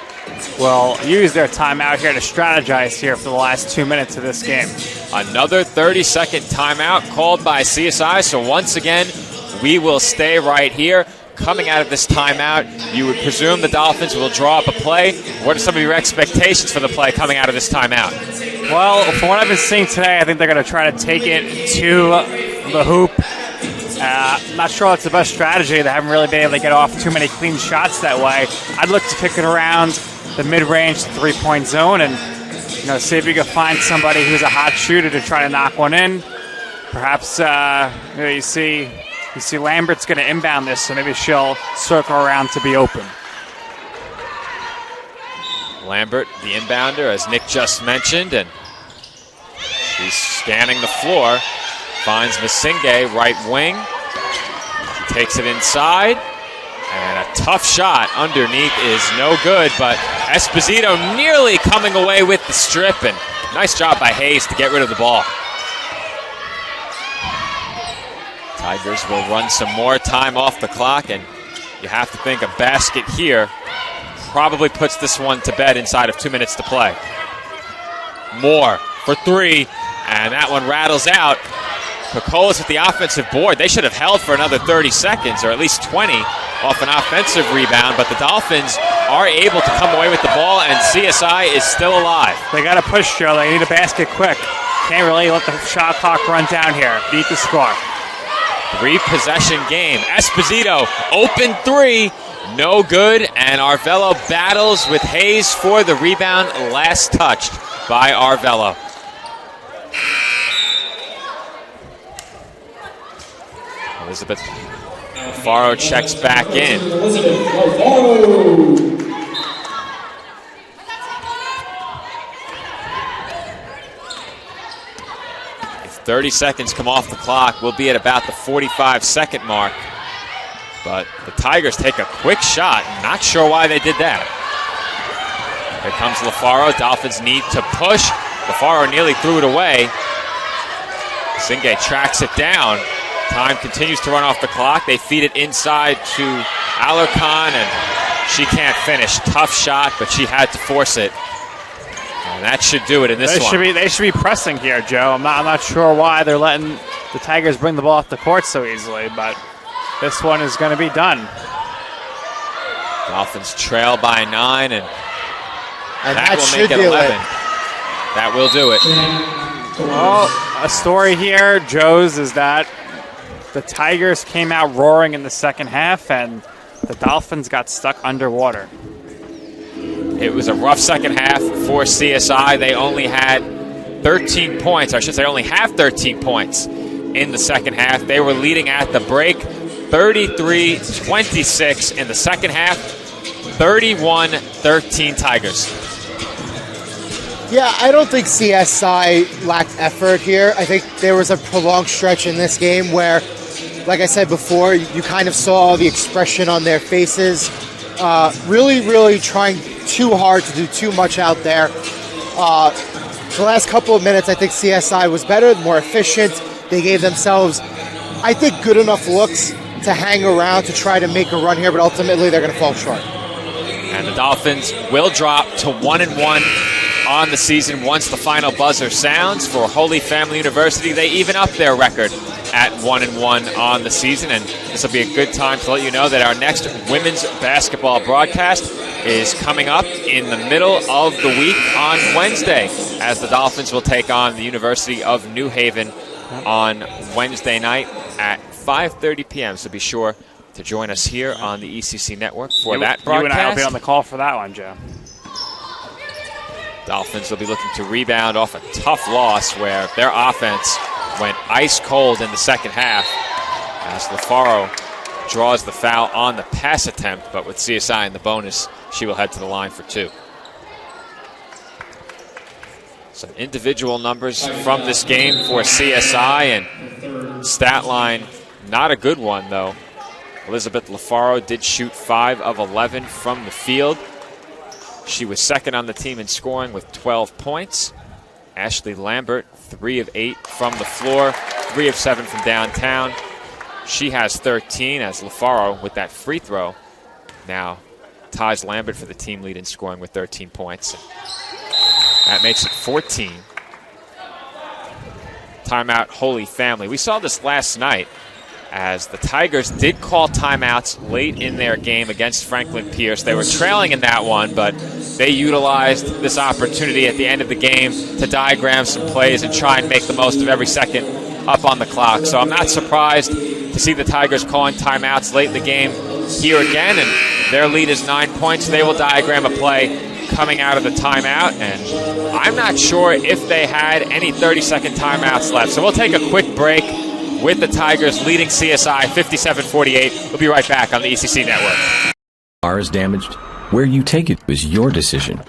will use their timeout here to strategize here for the last 2 minutes of this game. Another 30-second timeout called by CSI. So once again, we will stay right here. Coming out of this timeout, you would presume the Dolphins will draw up a play. What are some of your expectations for the play coming out of this timeout? Well, from what I've been seeing today, I think they're going to try to take it to the hoop. I'm not sure that's the best strategy. They haven't really been able to get off too many clean shots that way. I'd look to kick it around the mid-range three-point zone and see if you can find somebody who's a hot shooter to try to knock one in. Perhaps you see Lambert's going to inbound this, so maybe she'll circle around to be open. Lambert, the inbounder, as Nick just mentioned, and she's scanning the floor. Finds Masinge, right wing. He takes it inside. And a tough shot underneath is no good, but Esposito nearly coming away with the strip, and nice job by Hayes to get rid of the ball. Tigers will run some more time off the clock, and you have to think a basket here probably puts this one to bed inside of 2 minutes to play. Moore for three, and that one rattles out. Pecolas with the offensive board. They should have held for another 30 seconds, or at least 20, off an offensive rebound, but the Dolphins are able to come away with the ball, and CSI is still alive. They got to push, Joe. They need a basket quick. Can't really let the shot clock run down here. Beat the score. 3-possession game. Esposito, open three, no good, and Arvello battles with Hayes for the rebound, last touched by Arvello. Elizabeth Alfaro checks back in. 30 seconds come off the clock. We'll be at about the 45-second mark. But the Tigers take a quick shot. Not sure why they did that. Here comes Lafaro. Dolphins need to push. Lafaro nearly threw it away. Singe tracks it down. Time continues to run off the clock. They feed it inside to Alarcon, and she can't finish. Tough shot, but she had to force it. And that should do it in this one. They should be pressing here, Joe. I'm not sure why they're letting the Tigers bring the ball off the court so easily, but this one is going to be done. Dolphins trail by 9, and that will should make it do 11. it. That will do it. Well, a story here, Joe's, is that the Tigers came out roaring in the second half, and the Dolphins got stuck underwater. It was a rough second half for CSI. They only had 13 points. I should say only have 13 points in the second half. They were leading at the break 33-26 in the second half. 31-13 Tigers. Yeah, I don't think CSI lacked effort here. I think there was a prolonged stretch in this game where, like I said before, you kind of saw the expression on their faces. Really, really trying too hard to do too much out there. The last couple of minutes, I think CSI was better, more efficient. They gave themselves, I think, good enough looks to hang around to try to make a run here, but ultimately they're going to fall short. And the Dolphins will drop to 1-1 on the season once the final buzzer sounds. For Holy Family University, they even up their record at 1-1 on the season, and this will be a good time to let you know that our next women's basketball broadcast is coming up in the middle of the week on Wednesday, as the Dolphins will take on the University of New Haven on Wednesday night at 5:30 p.m. So be sure to join us here on the ECC Network for that broadcast. You and I will be on the call for that one, Joe. Dolphins will be looking to rebound off a tough loss where their offense went ice cold in the second half as Lafaro draws the foul on the pass attempt, but with CSI in the bonus, she will head to the line for two. Some individual numbers from this game for CSI, and stat line, not a good one though. Elizabeth Lafaro did shoot 5 of 11 from the field. She was second on the team in scoring with 12 points. Ashley Lambert, 3 of 8 from the floor, 3 of 7 from downtown. She has 13 as LaFaro with that free throw now ties Lambert for the team lead in scoring with 13 points. That makes it 14. Timeout, Holy Family. We saw this last night as the Tigers did call timeouts late in their game against Franklin Pierce. They were trailing in that one, but they utilized this opportunity at the end of the game to diagram some plays and try and make the most of every second up on the clock. So I'm not surprised to see the Tigers calling timeouts late in the game here again, and their lead is 9 points. They will diagram a play coming out of the timeout, and I'm not sure if they had any 30-second timeouts left. So we'll take a quick break with the Tigers leading CSI 57-48. We'll be right back on the ECC Network. Car is damaged. Where you take it was your decision.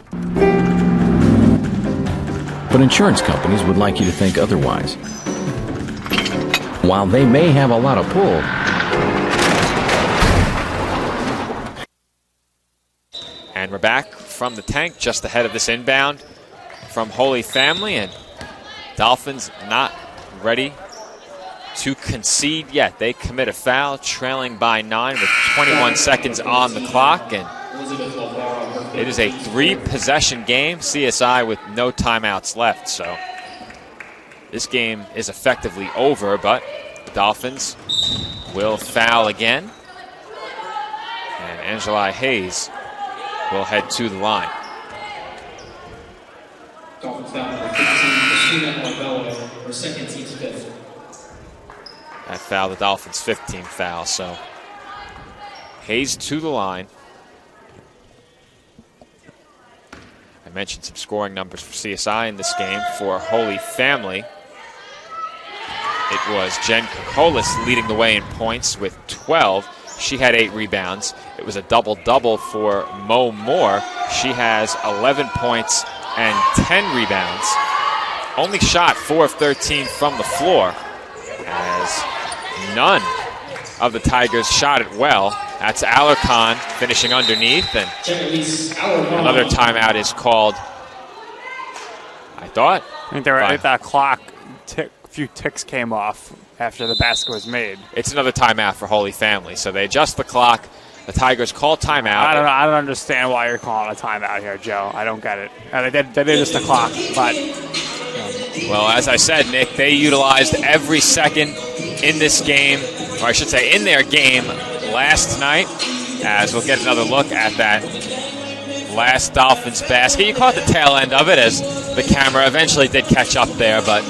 But insurance companies would like you to think otherwise. While they may have a lot of pull, and we're back from the tank just ahead of this inbound from Holy Family, and Dolphins not ready to concede yet. They commit a foul, trailing by 9 with 21 seconds on the clock, and it is a 3-possession game. CSI with no timeouts left, so this game is effectively over, but the Dolphins will foul again, and Angela Hayes will head to the line. Dolphins foul number 15, Christina Arbello, her second, team's 5th. That foul, the Dolphins' 15th foul, so Hayes to the line. I mentioned some scoring numbers for CSI in this game. For Holy Family, it was Jen Kokolis leading the way in points with 12. She had 8 rebounds. It was a double-double for Mo Moore. She has 11 points and 10 rebounds. Only shot 4 of 13 from the floor, as none of the Tigers shot it well. That's Alarcon finishing underneath, and another timeout is called. I think they were that clock. A few ticks came off after the basket was made. It's another timeout for Holy Family, so they adjust the clock. The Tigers call timeout. I don't understand why you're calling a timeout here, Joe. I don't get it. They did just the clock, but well, as I said, Nick, they utilized every second in this game, or I should say in their game last night, as we'll get another look at that last Dolphins basket. You caught the tail end of it as the camera eventually did catch up there, but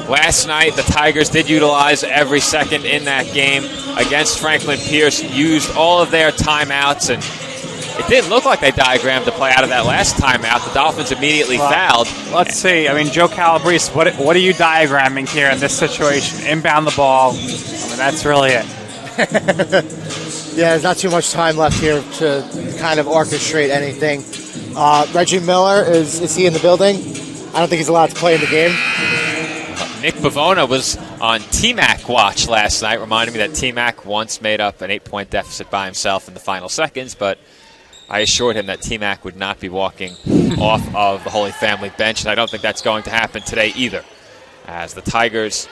last night the Tigers did utilize every second in that game against Franklin Pierce, used all of their timeouts, and it didn't look like they diagrammed the play out of that last timeout. The Dolphins immediately fouled. Let's see. I mean, Joe Calabrese, what are you diagramming here in this situation? Inbound the ball. I mean, that's really it. Yeah, there's not too much time left here to kind of orchestrate anything. Reggie Miller, is he in the building? I don't think he's allowed to play in the game. Nick Bavona was on T-Mac watch last night, reminding me that T-Mac once made up an 8-point deficit by himself in the final seconds, but I assured him that T-Mac would not be walking off of the Holy Family bench, and I don't think that's going to happen today either, as the Tigers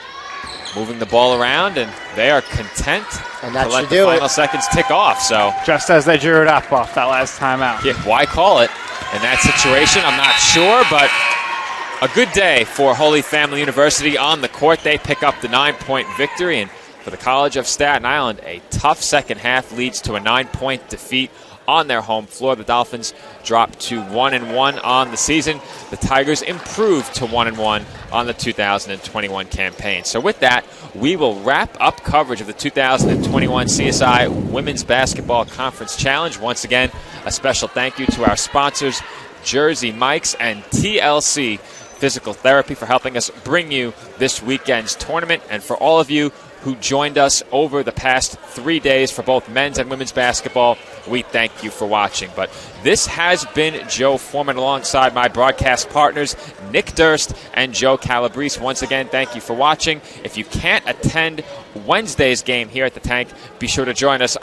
moving the ball around, and they are content to let the final seconds tick off. So just as they drew it up off that last timeout. Yeah, why call it in that situation? I'm not sure, but a good day for Holy Family University on the court. They pick up the 9-point victory, and for the College of Staten Island, a tough second half leads to a 9-point defeat on their home floor. The Dolphins drop to 1-1 on the season. The Tigers improve to 1-1 on the 2021 campaign. So with that, we will wrap up coverage of the 2021 CSI Women's Basketball Conference Challenge. Once again, a special thank you to our sponsors, Jersey Mike's and TLC Physical Therapy, for helping us bring you this weekend's tournament, and for all of you who joined us over the past 3 days for both men's and women's basketball, we thank you for watching. But this has been Joe Foreman alongside my broadcast partners, Nick Durst and Joe Calabrese. Once again, thank you for watching. If you can't attend Wednesday's game here at the Tank, be sure to join us